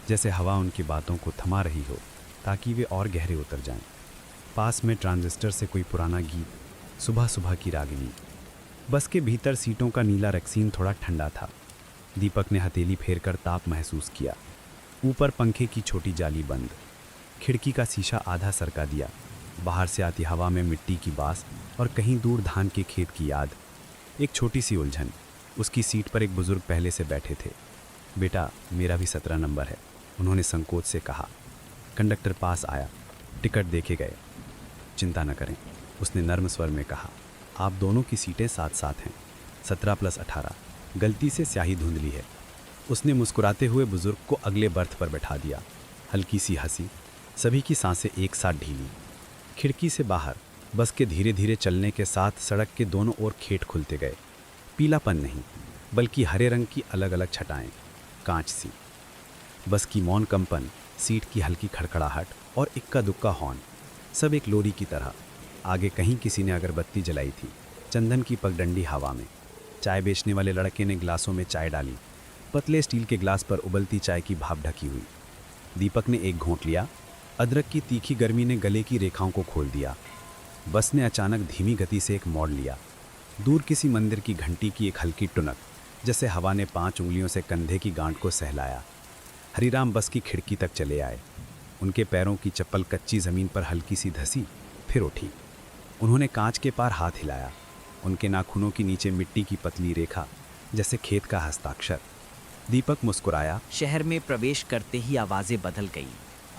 जैसे हवा उनकी बातों को थमा रही हो ताकि वे और गहरे उतर जाएं। पास में ट्रांजिस्टर से कोई पुराना गीत, सुबह सुबह की रागिनी। बस के भीतर सीटों का नीला रक्सीन थोड़ा ठंडा था। दीपक ने हथेली फेरकर ताप महसूस किया। ऊपर पंखे की छोटी जाली बंद। खिड़की का शीशा आधा सरका दिया। बाहर से आती हवा में मिट्टी की बास और कहीं दूर धान के खेत की याद। एक छोटी सी उलझन। उसकी सीट पर एक बुजुर्ग पहले से बैठे थे। बेटा, मेरा भी 17 नंबर है, उन्होंने संकोच से कहा। कंडक्टर पास आया। टिकट देखे गए। चिंता न करें, उसने नर्म स्वर में कहा। आप दोनों की सीटें साथ साथ हैं। 17 + 18। गलती से स्याही धुंधली है। उसने मुस्कुराते हुए बुजुर्ग को अगले बर्थ पर बैठा दिया। हल्की सी हंसी। सभी की सांसें एक साथ ढीली। खिड़की से बाहर बस के धीरे धीरे चलने के साथ सड़क के दोनों ओर खेत खुलते गए। पीलापन नहीं, बल्कि हरे रंग की अलग अलग छटाएं, कांच सी। बस की मौन कंपन, सीट की हल्की खड़खड़ाहट और इक्का दुक्का हॉर्न, सब एक लोरी की तरह। आगे कहीं किसी ने अगरबत्ती जलाई थी, चंदन की पगडंडी हवा में। चाय बेचने वाले लड़के ने गिलासों में चाय डाली। पतले स्टील के गिलास पर उबलती चाय की भाप ढकी हुई। दीपक ने एक घोंट लिया। अदरक की तीखी गर्मी ने गले की रेखाओं को खोल दिया। बस ने अचानक धीमी गति से एक मोड़ लिया। दूर किसी मंदिर की घंटी की एक हल्की टुनक, जैसे हवा ने 5 उंगलियों से कंधे की गांठ को सहलाया। हरिराम बस की खिड़की तक चले आए। उनके पैरों की चप्पल कच्ची ज़मीन पर हल्की सी धसी, फिर उठी। उन्होंने कांच के पार हाथ हिलाया। उनके नाखूनों के नीचे मिट्टी की पतली रेखा, जैसे खेत का हस्ताक्षर। दीपक मुस्कुराया। शहर में प्रवेश करते ही आवाज़ें बदल गई।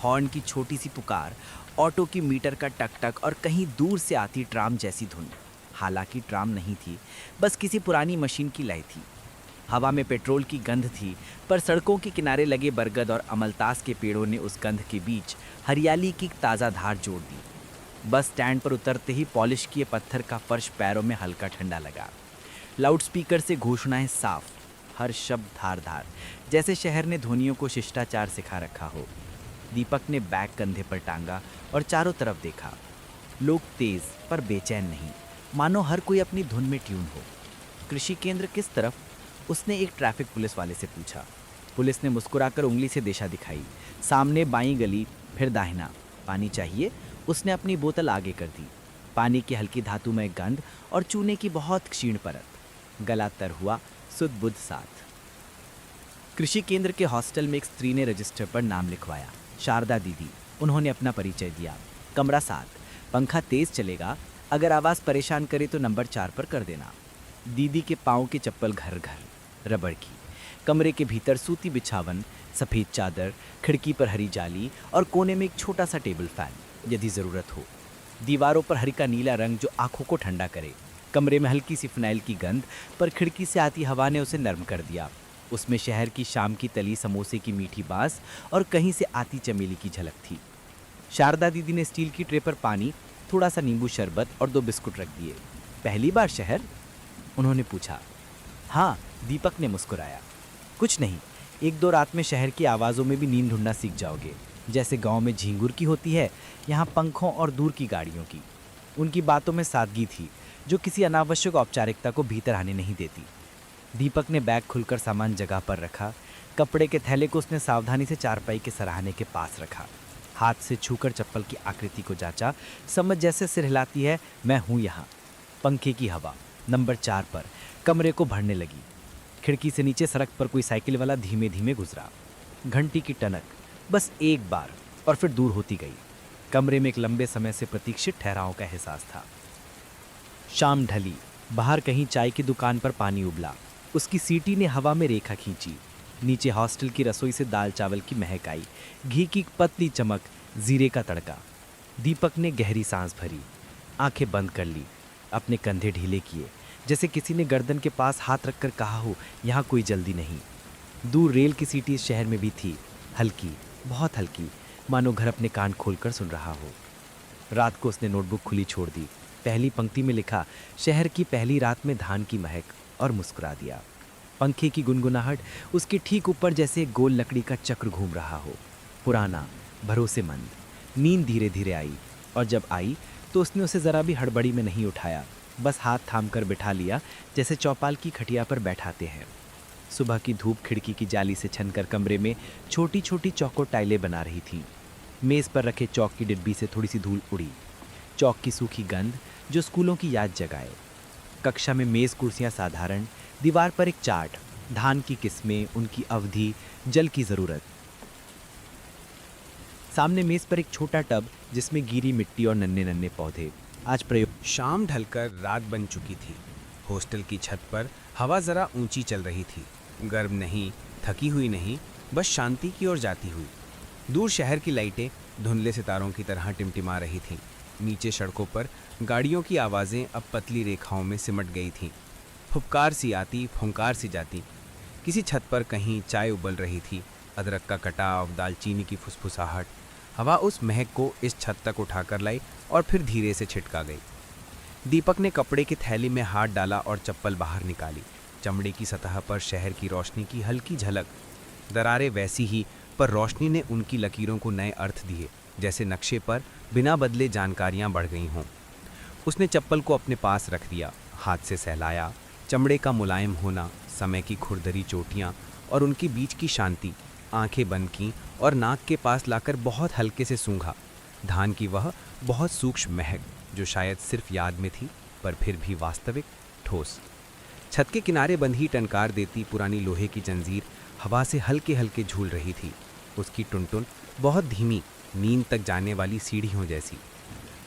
हॉर्न की छोटी सी पुकार, ऑटो की मीटर का टक टक और कहीं दूर से आती ट्राम जैसी धुन। हालांकि ट्राम नहीं थी, बस किसी पुरानी मशीन की लय थी। हवा में पेट्रोल की गंध थी, पर सड़कों के किनारे लगे बरगद और अमलतास के पेड़ों ने उस गंध के बीच हरियाली की ताज़ा धार जोड़ दी। बस स्टैंड पर उतरते ही पॉलिश किए पत्थर का फर्श पैरों में हल्का ठंडा लगा। लाउडस्पीकर से घोषणाएं साफ, हर शब्द धार धार, जैसे शहर ने ध्वनियों को शिष्टाचार सिखा रखा हो। दीपक ने बैग कंधे पर टांगा और चारों तरफ देखा। लोग तेज पर बेचैन नहीं, मानो हर कोई अपनी धुन में ट्यून हो। कृषि केंद्र किस तरफ? उसने एक ट्रैफिक पुलिस वाले से पूछा। पुलिस ने मुस्कुराकर उंगली से दिशा दिखाई। सामने बाईं गली, फिर दाहिना। पानी चाहिए? उसने अपनी बोतल आगे कर दी। पानी की हल्की धातुमय गंध और चूने की बहुत क्षीण परत। गला तर हुआ, सुध बुध साथ। कृषि केंद्र के हॉस्टल में एक स्त्री ने रजिस्टर पर नाम लिखवाया, शारदा दीदी। उन्होंने अपना परिचय दिया। कमरा 7, पंखा तेज चलेगा, अगर आवाज़ परेशान करे तो नंबर 4 पर कर देना। दीदी के पाँव की चप्पल घर घर, रबड़ की। कमरे के भीतर सूती बिछावन, सफ़ेद चादर, खिड़की पर हरी जाली और कोने में एक छोटा सा टेबल फैन यदि ज़रूरत हो। दीवारों पर हल्का नीला रंग जो आंखों को ठंडा करे। कमरे में हल्की सी फिनाइल की गंध, पर खिड़की से आती हवा ने उसे नर्म कर दिया। उसमें शहर की शाम की तली, समोसे की मीठी बांस और कहीं से आती चमेली की झलक थी। शारदा दीदी ने स्टील की ट्रे पर पानी, थोड़ा सा नींबू शरबत और 2 बिस्कुट रख दिए। पहली बार शहर? उन्होंने पूछा। हाँ, दीपक ने मुस्कुराया। कुछ नहीं, 1-2 रात में शहर की आवाज़ों में भी नींद ढूंढना सीख जाओगे। जैसे गांव में झींगुर की होती है, यहाँ पंखों और दूर की गाड़ियों की। उनकी बातों में सादगी थी जो किसी अनावश्यक औपचारिकता को भीतर आने नहीं देती। दीपक ने बैग खुलकर सामान जगह पर रखा। कपड़े के थैले को उसने सावधानी से चारपाई के सराहने के पास रखा। हाथ से छूकर चप्पल की आकृति को जांचा। समझ जैसे सिर हिलाती है, मैं हूँ यहाँ। पंखे की हवा नंबर 4 पर कमरे को भरने लगी। खिड़की से नीचे सड़क पर कोई साइकिल वाला धीमे धीमे गुजरा। घंटी की टनक बस एक बार और फिर दूर होती गई। कमरे में एक लंबे समय से प्रतीक्षित ठहराव का एहसास था। शाम ढली। बाहर कहीं चाय की दुकान पर पानी उबला। उसकी सीटी ने हवा में रेखा खींची। नीचे हॉस्टल की रसोई से दाल चावल की महक आई, घी की पतली चमक, जीरे का तड़का। दीपक ने गहरी सांस भरी, आंखें बंद कर ली, अपने कंधे ढीले किए, जैसे किसी ने गर्दन के पास हाथ रखकर कहा हो, यहाँ कोई जल्दी नहीं। दूर रेल की सीटी इस शहर में भी थी, हल्की, बहुत हल्की, मानो घर अपने कान खोलकर सुन रहा हो। रात को उसने नोटबुक खुली छोड़ दी। पहली पंक्ति में लिखा, शहर की पहली रात में धान की महक, और मुस्कुरा दिया। पंखे की गुनगुनाहट उसके ठीक ऊपर जैसे गोल लकड़ी का चक्र घूम रहा हो, पुराना, भरोसेमंद। नींद धीरे धीरे आई, और जब आई तो उसने उसे ज़रा भी हड़बड़ी में नहीं उठाया, बस हाथ थाम कर बिठा लिया, जैसे चौपाल की खटिया पर बैठाते हैं। सुबह की धूप खिड़की की जाली से छनकर कमरे में छोटी छोटी चौकोर टाइलें बना रही थी। मेज़ पर रखे चौक की डिब्बी से थोड़ी सी धूल उड़ी, चौक की सूखी गंध जो स्कूलों की याद जगाए। कक्षा में मेज़ कुर्सियां साधारण, दीवार पर एक चार्ट, धान की किस्में, उनकी अवधि, जल की ज़रूरत। सामने मेज़ पर एक छोटा टब जिसमें गीली मिट्टी और नन्हे नन्हे पौधे। आज प्रयोग। शाम ढलकर रात बन चुकी थी। हॉस्टल की छत पर हवा ज़रा ऊंची चल रही थी, गर्म नहीं, थकी हुई नहीं, बस शांति की ओर जाती हुई। दूर शहर की लाइटें धुंधले सितारों की तरह टिमटिमा रही थीं। नीचे सड़कों पर गाड़ियों की आवाज़ें अब पतली रेखाओं में सिमट गई थीं। फुफकार सी आती, फुंकार सी जाती। किसी छत पर कहीं चाय उबल रही थी, अदरक का कटाव, दालचीनी की फुसफुसाहट। हवा उस महक को इस छत तक उठाकर लाई और फिर धीरे से छिटका गई। दीपक ने कपड़े की थैली में हाथ डाला और चप्पल बाहर निकाली। चमड़े की सतह पर शहर की रोशनी की हल्की झलक। दरारें वैसी ही, पर रोशनी ने उनकी लकीरों को नए अर्थ दिए, जैसे नक्शे पर बिना बदले जानकारियां बढ़ गई हों। उसने चप्पल को अपने पास रख दिया, हाथ से सहलाया। चमड़े का मुलायम होना, समय की खुरदरी चोटियां और उनके बीच की शांति। आंखें बंद की और नाक के पास लाकर बहुत हल्के से सूंघा। धान की वह बहुत सूक्ष्म महक जो शायद सिर्फ याद में थी, पर फिर भी वास्तविक, ठोस। छत के किनारे बंधी टनकार देती पुरानी लोहे की जंजीर हवा से हल्के हल्के झूल रही थी। उसकी टुनटुन बहुत धीमी, नींद तक जाने वाली सीढ़ियों जैसी।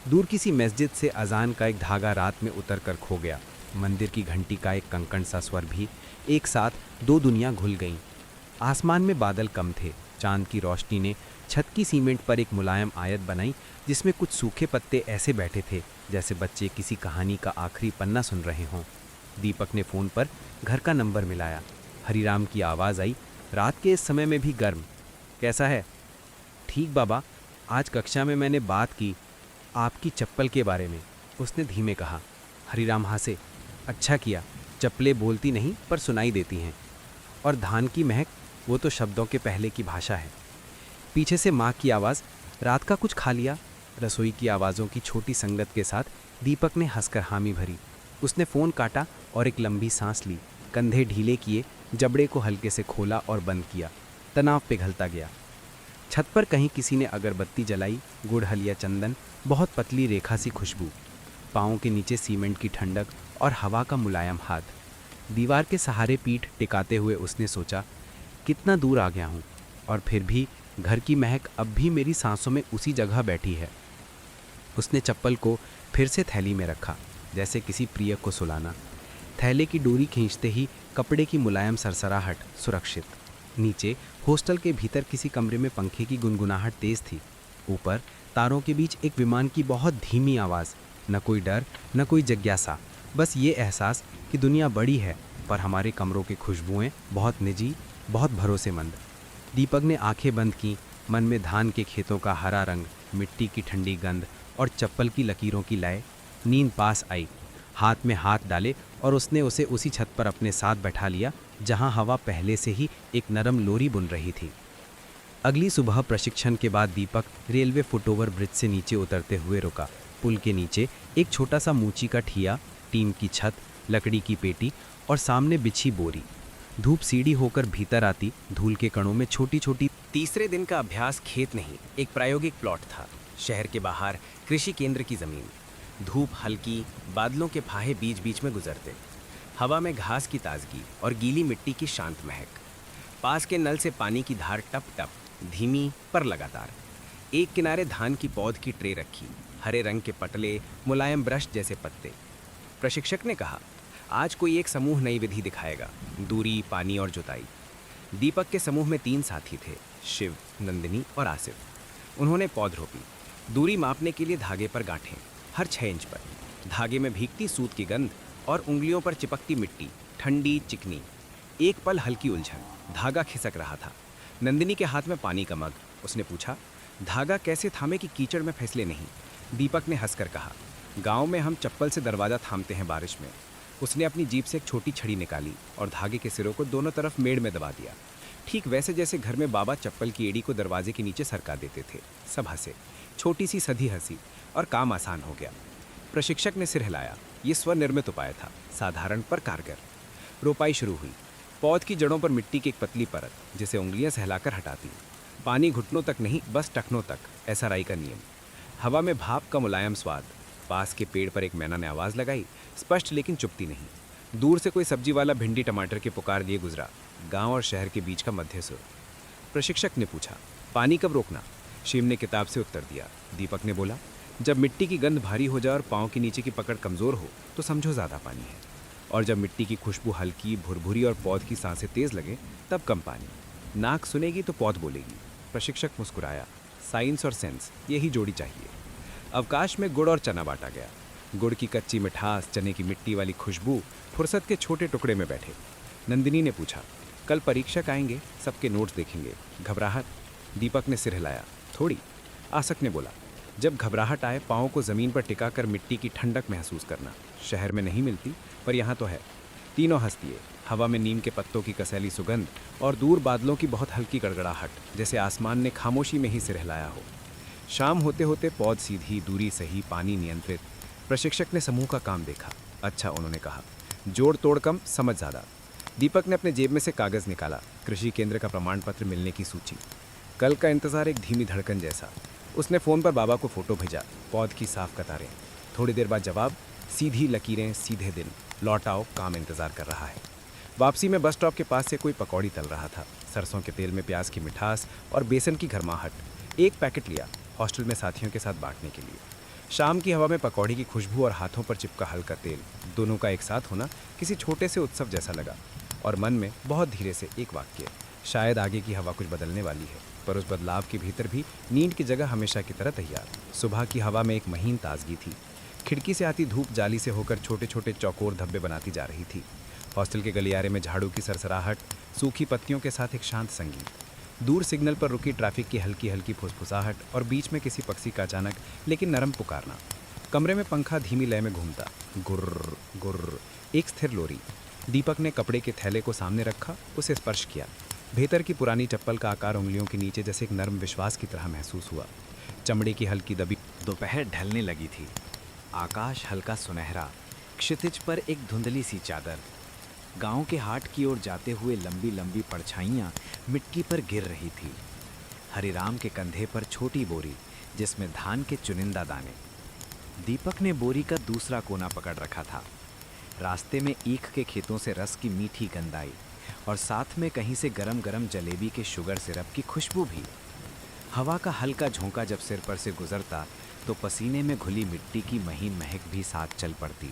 दूर किसी मस्जिद से अजान का एक धागा रात में उतर कर खो गया। मंदिर की घंटी का एक कंकण सा स्वर भी। एक साथ दो दुनिया घुल गईं। आसमान में बादल कम थे। चांद की रोशनी ने छत की सीमेंट पर एक मुलायम आयत बनाई, जिसमें कुछ सूखे पत्ते ऐसे बैठे थे जैसे बच्चे किसी कहानी का आखिरी पन्ना सुन रहे हों। दीपक ने फ़ोन पर घर का नंबर मिलाया। हरिराम की आवाज़ आई, रात के इस समय में भी गर्म। कैसा है? ठीक बाबा, आज कक्षा में मैंने बात की आपकी चप्पल के बारे में, उसने धीमे कहा। हरिराम हंसे। अच्छा किया, चप्पलें बोलती नहीं पर सुनाई देती हैं। और धान की महक, वो तो शब्दों के पहले की भाषा है। पीछे से माँ की आवाज़, रात का कुछ खा लिया। रसोई की आवाज़ों की छोटी संगत के साथ दीपक ने हंसकर हामी भरी। उसने फ़ोन काटा और एक लंबी सांस ली। कंधे ढीले किए, जबड़े को हल्के से खोला और बंद किया। तनाव पिघलता गया। छत पर कहीं किसी ने अगरबत्ती जलाई, गुड़हल या चंदन, बहुत पतली रेखा सी खुशबू। पाँव के नीचे सीमेंट की ठंडक और हवा का मुलायम हाथ। दीवार के सहारे पीठ टिकाते हुए उसने सोचा, कितना दूर आ गया हूँ, और फिर भी घर की महक अब भी मेरी सांसों में उसी जगह बैठी है। उसने चप्पल को फिर से थैली में रखा, जैसे किसी प्रिय को सुलाना। थैले की डोरी खींचते ही कपड़े की मुलायम सरसराहट, सुरक्षित। नीचे हॉस्टल के भीतर किसी कमरे में पंखे की गुनगुनाहट तेज थी। ऊपर तारों के बीच एक विमान की बहुत धीमी आवाज़। न कोई डर, न कोई जिज्ञासा, बस ये एहसास कि दुनिया बड़ी है, पर हमारे कमरों की खुशबुएं बहुत निजी, बहुत भरोसेमंद। दीपक ने आंखें बंद की। मन में धान के खेतों का हरा रंग, मिट्टी की ठंडी गंध और चप्पल की लकीरों की लय। नींद पास आई। हाथ में हाथ डाले और उसने उसे उसी छत पर अपने साथ बैठा लिया जहां हवा पहले से ही एक नरम लोरी बुन रही थी। अगली सुबह प्रशिक्षण के बाद दीपक रेलवे फुटओवर ब्रिज से नीचे उतरते हुए रुका। पुल के नीचे एक छोटा सा मूची का ठिया, टीन की छत, लकड़ी की पेटी और सामने बिछी बोरी। धूप सीढ़ी होकर भीतर आती, धूल के कणों में छोटी छोटी। तीसरे दिन का अभ्यास खेत नहीं, एक प्रायोगिक प्लॉट था। शहर के बाहर कृषि केंद्र की जमीन। धूप हल्की, बादलों के फाहे बीच बीच में गुजरते। हवा में घास की ताजगी और गीली मिट्टी की शांत महक। पास के नल से पानी की धार टप टप, धीमी पर लगातार। एक किनारे धान की पौध की ट्रे रखी, हरे रंग के पटले, मुलायम ब्रश जैसे पत्ते। प्रशिक्षक ने कहा, आज कोई एक समूह नई विधि दिखाएगा, दूरी, पानी और जुताई। दीपक के समूह में 3 साथी थे, शिव, नंदिनी और आसिफ। उन्होंने पौध रोपी। दूरी मापने के लिए धागे पर गांठें, हर 6 इंच पर। धागे में भीगती सूत की गंध और उंगलियों पर चिपकती मिट्टी, ठंडी चिकनी। एक पल हल्की उलझन, धागा खिसक रहा था। नंदिनी के हाथ में पानी का मग। उसने पूछा, धागा कैसे थामे कि कीचड़ में फिसले नहीं। दीपक ने हंसकर कहा, गांव में हम चप्पल से दरवाज़ा थामते हैं बारिश में। उसने अपनी जीप से एक छोटी छड़ी निकाली और धागे के सिरों को दोनों तरफ मेड़ में दबा दिया, ठीक वैसे जैसे घर में बाबा चप्पल की एड़ी को दरवाजे के नीचे सरका देते थे। सब हंसे। छोटी सी सधी हंसी और काम आसान हो गया। प्रशिक्षक ने सिर हिलाया। ये स्वनिर्मित उपाय था, साधारण पर कारगर। रोपाई शुरू हुई। पौध की जड़ों पर मिट्टी की एक पतली परत, जिसे उंगलियां सहलाकर हटाती। पानी घुटनों तक नहीं, बस टखनों तक, ऐसा राई का नियम। हवा में भाप का मुलायम स्वाद। पास के पेड़ पर एक मैना ने आवाज़ लगाई, स्पष्ट लेकिन चुपती नहीं। दूर से कोई सब्जी वाला भिंडी टमाटर के पुकार लिए गुजरा। गांव और शहर के बीच का मध्य सुर। प्रशिक्षक ने पूछा, पानी कब रोकना? शिव ने किताब से उत्तर दिया। दीपक ने बोला, जब मिट्टी की गंध भारी हो जाए और पाँव के नीचे की पकड़ कमज़ोर हो तो समझो ज़्यादा पानी है। और जब मिट्टी की खुशबू हल्की, भुरभुरी और पौध की सांसें तेज़ लगे तब कम पानी। नाक सुनेगी तो पौध बोलेगी। प्रशिक्षक मुस्कुराया। साइंस और सेंस, यही जोड़ी चाहिए। अवकाश में गुड़ और चना बांटा गया। गुड़ की कच्ची मिठास, चने की मिट्टी वाली खुशबू, फुर्सत के छोटे टुकड़े में बैठे। नंदिनी ने पूछा, कल परीक्षक आएंगे, सबके नोट्स देखेंगे, घबराहट? दीपक ने सिर हिलाया, थोड़ी। आसक ने बोला, जब घबराहट आए पाँव को ज़मीन पर टिकाकर मिट्टी की ठंडक महसूस करना। शहर में नहीं मिलती, पर यहाँ तो है। तीनों हंस दिए। हवा में नीम के पत्तों की कसैली सुगंध और दूर बादलों की बहुत हल्की गड़गड़ाहट, जैसे आसमान ने खामोशी में ही सिर हिलाया हो। शाम होते होते पौध सीधी, दूरी सही, पानी नियंत्रित। प्रशिक्षक ने समूह का काम देखा। अच्छा, उन्होंने कहा, जोड़ तोड़ कम, समझ ज़्यादा। दीपक ने अपने जेब में से कागज़ निकाला। कृषि केंद्र का प्रमाण पत्र मिलने की सूची। कल का इंतज़ार एक धीमी धड़कन जैसा। उसने फ़ोन पर बाबा को फ़ोटो भेजा। पौध की साफ कतारें। थोड़ी देर बाद जवाब, सीधी लकीरें, सीधे दिन, लौट आओ, काम इंतज़ार कर रहा है। वापसी में बस स्टॉप के पास से कोई पकौड़ी तल रहा था। सरसों के तेल में प्याज की मिठास और बेसन की गर्माहट। एक पैकेट लिया, हॉस्टल में साथियों के साथ बांटने के लिए। शाम की हवा में पकौड़ी की खुशबू और हाथों पर चिपका हल्का तेल, दोनों का एक साथ होना किसी छोटे से उत्सव जैसा लगा। और मन में बहुत धीरे से एक वाक्य, शायद आगे की हवा कुछ बदलने वाली है, पर उस बदलाव के भीतर भी नींद की जगह हमेशा की तरह तैयार। सुबह की हवा में एक महीन ताजगी थी। खिड़की से आती धूप जाली से होकर छोटे छोटे चौकोर धब्बे बनाती जा रही थी। हॉस्टल के गलियारे में झाड़ू की सरसराहट, सूखी पत्तियों के साथ एक शांत संगीत। दूर सिग्नल पर रुकी ट्रैफिक की हल्की हल्की फुसफुसाहट और बीच में किसी पक्षी का अचानक लेकिन नरम पुकारना। कमरे में पंखा धीमी लय में घूमता, गुर्र गुर्र। एक स्थिर लोरी। दीपक ने कपड़े के थैले को सामने रखा, उसे स्पर्श किया। भीतर की पुरानी चप्पल का आकार उंगलियों के नीचे जैसे एक नर्म विश्वास की तरह महसूस हुआ। चमड़े की हल्की दबी। दोपहर ढलने लगी थी। आकाश हल्का सुनहरा, क्षितिज पर एक धुंधली सी चादर। गांव के हाट की ओर जाते हुए लंबी लंबी परछाइयां मिट्टी पर गिर रही थी। हरिराम के कंधे पर छोटी बोरी जिसमें धान के चुनिंदा दाने। दीपक ने बोरी का दूसरा कोना पकड़ रखा था। रास्ते में ईख के खेतों से रस की मीठी गंध आई और साथ में कहीं से गरम गरम जलेबी के शुगर सिरप की खुशबू भी। हवा का हल्का झोंका जब सिर पर से गुजरता तो पसीने में घुली मिट्टी की महीन महक भी साथ चल पड़ती।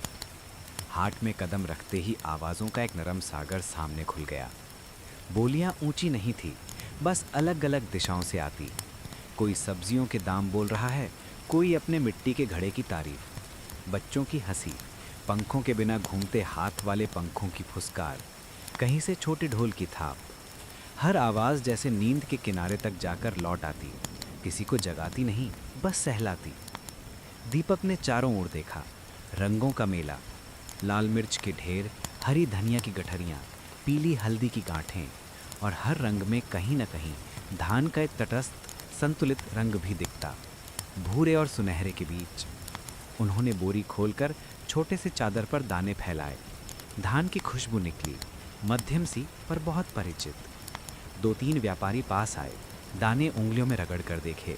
हाट में कदम रखते ही आवाज़ों का एक नरम सागर सामने खुल गया। बोलियां ऊंची नहीं थी, बस अलग अलग दिशाओं से आती। कोई सब्जियों के दाम बोल रहा है, कोई अपने मिट्टी के घड़े की तारीफ। बच्चों की हंसी, पंखों के बिना घूमते हाथ वाले पंखों की फुसकार, कहीं से छोटे ढोल की थाप। हर आवाज़ जैसे नींद के किनारे तक जाकर लौट आती, किसी को जगाती नहीं, बस सहलाती। दीपक ने चारों ओर देखा। रंगों का मेला, लाल मिर्च के ढेर, हरी धनिया की गठरियाँ, पीली हल्दी की गांठें, और हर रंग में कहीं न कहीं धान का एक तटस्थ संतुलित रंग भी दिखता, भूरे और सुनहरे के बीच। उन्होंने बोरी खोलकर छोटे से चादर पर दाने फैलाए। धान की खुशबू निकली, मध्यम सी पर बहुत परिचित। 2-3 व्यापारी पास आए, दाने उंगलियों में रगड़ कर देखे।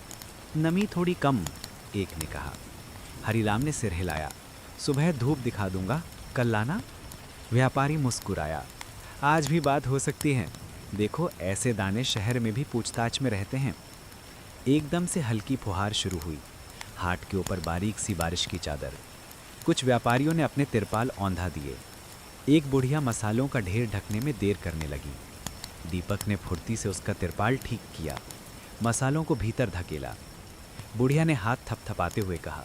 नमी थोड़ी कम, एक ने कहा। हरिराम ने सिर हिलाया। सुबह धूप दिखा दूंगा, कल लाना। व्यापारी मुस्कुराया। आज भी बात हो सकती है। देखो, ऐसे दाने शहर में भी पूछताछ में रहते हैं। एकदम से हल्की फुहार शुरू हुई। हाट के ऊपर बारीक सी बारिश की चादर। कुछ व्यापारियों ने अपने तिरपाल औंधा दिए। एक बुढ़िया मसालों का ढेर ढकने में देर करने लगी। दीपक ने फुर्ती से उसका तिरपाल ठीक किया, मसालों को भीतर धकेला। बुढ़िया ने हाथ थपथपाते हुए कहा,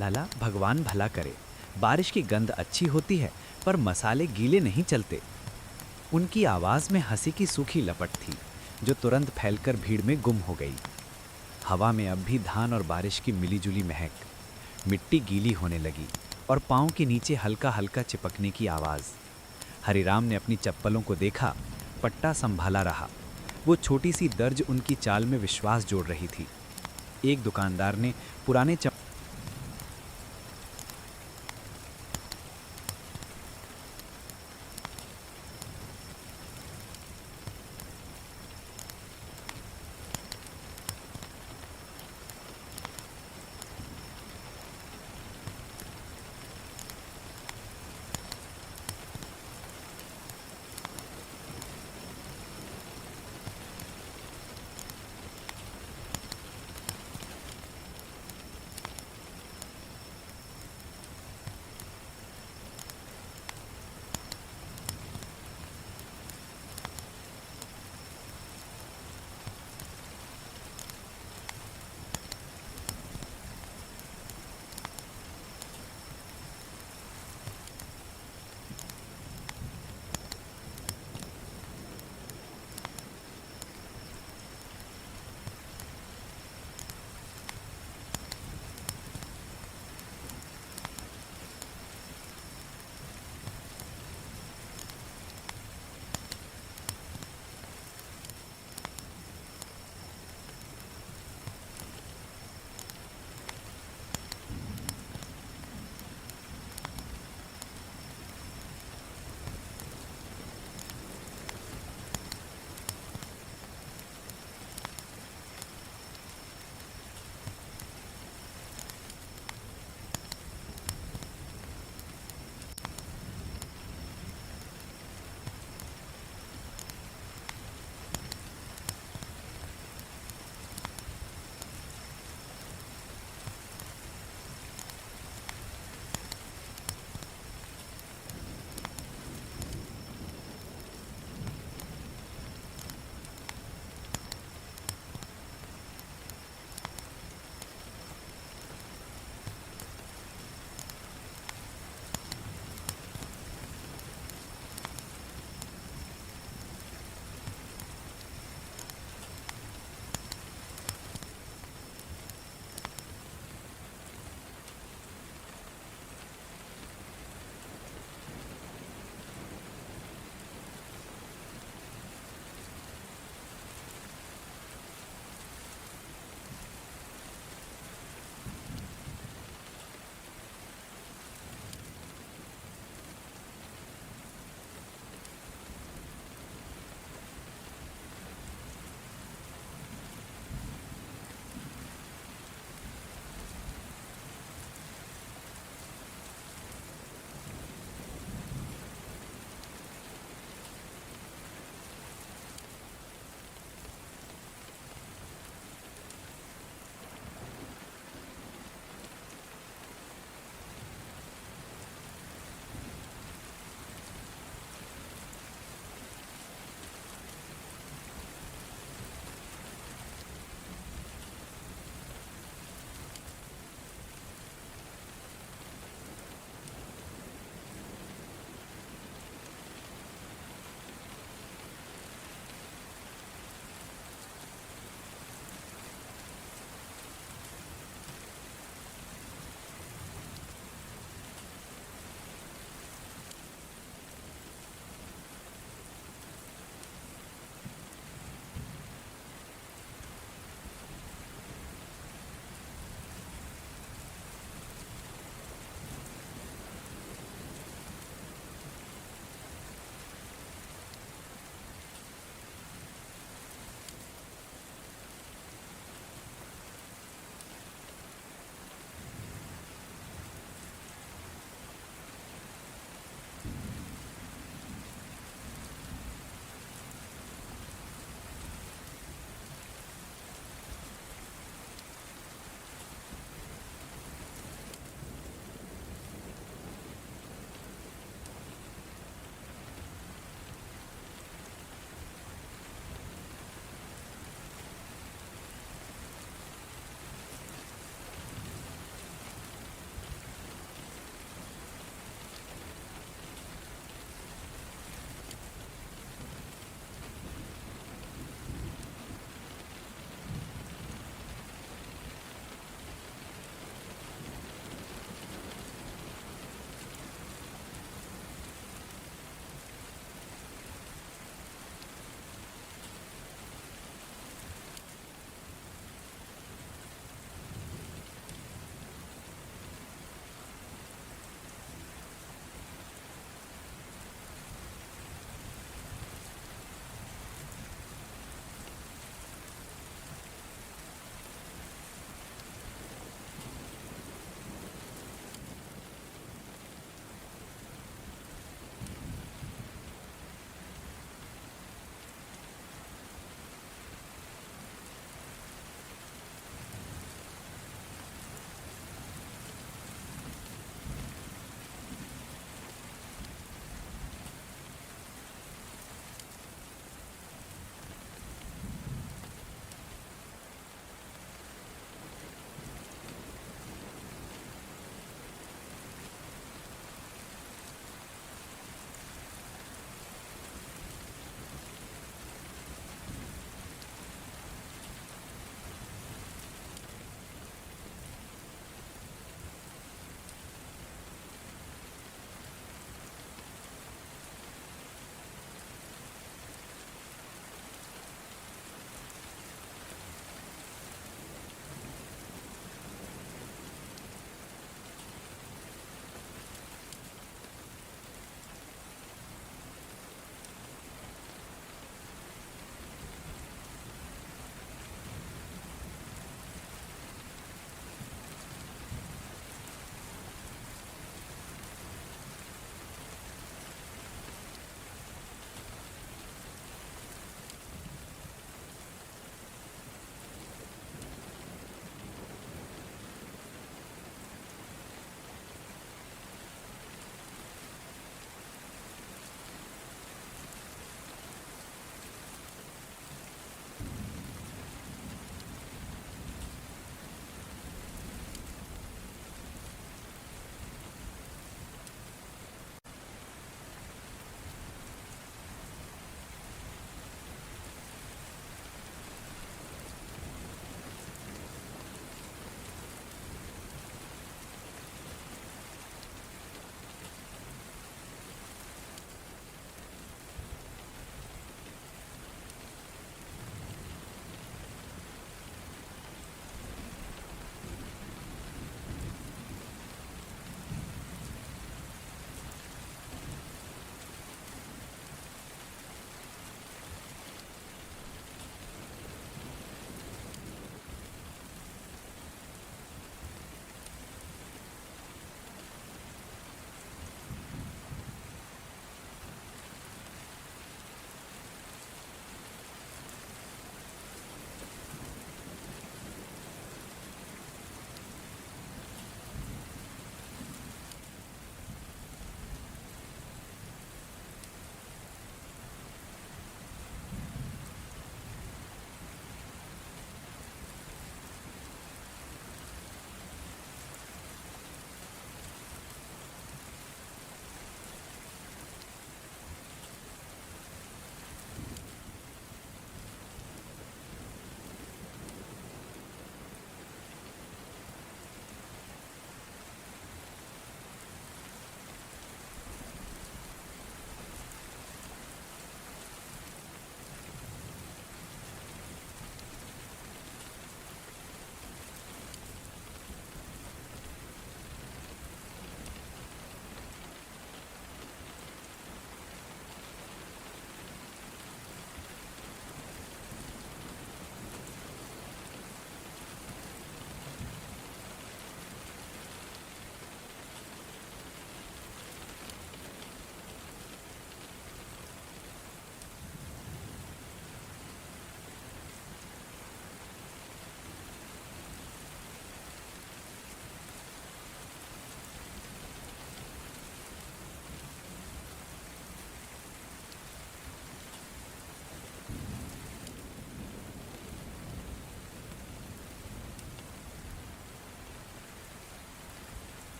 लाला, भगवान भला करे, बारिश की गंध अच्छी होती है पर मसाले गीले नहीं चलते। उनकी आवाज़ में हंसी की सूखी लपट थी जो तुरंत फैलकर भीड़ में गुम हो गई। हवा में अब भी धान और बारिश की मिलीजुली महक। मिट्टी गीली होने लगी और पाँव के नीचे हल्का हल्का चिपकने की आवाज़। हरिराम ने अपनी चप्पलों को देखा, पट्टा संभाला रहा। वो छोटी सी दर्ज उनकी चाल में विश्वास जोड़ रही थी। एक दुकानदार ने पुराने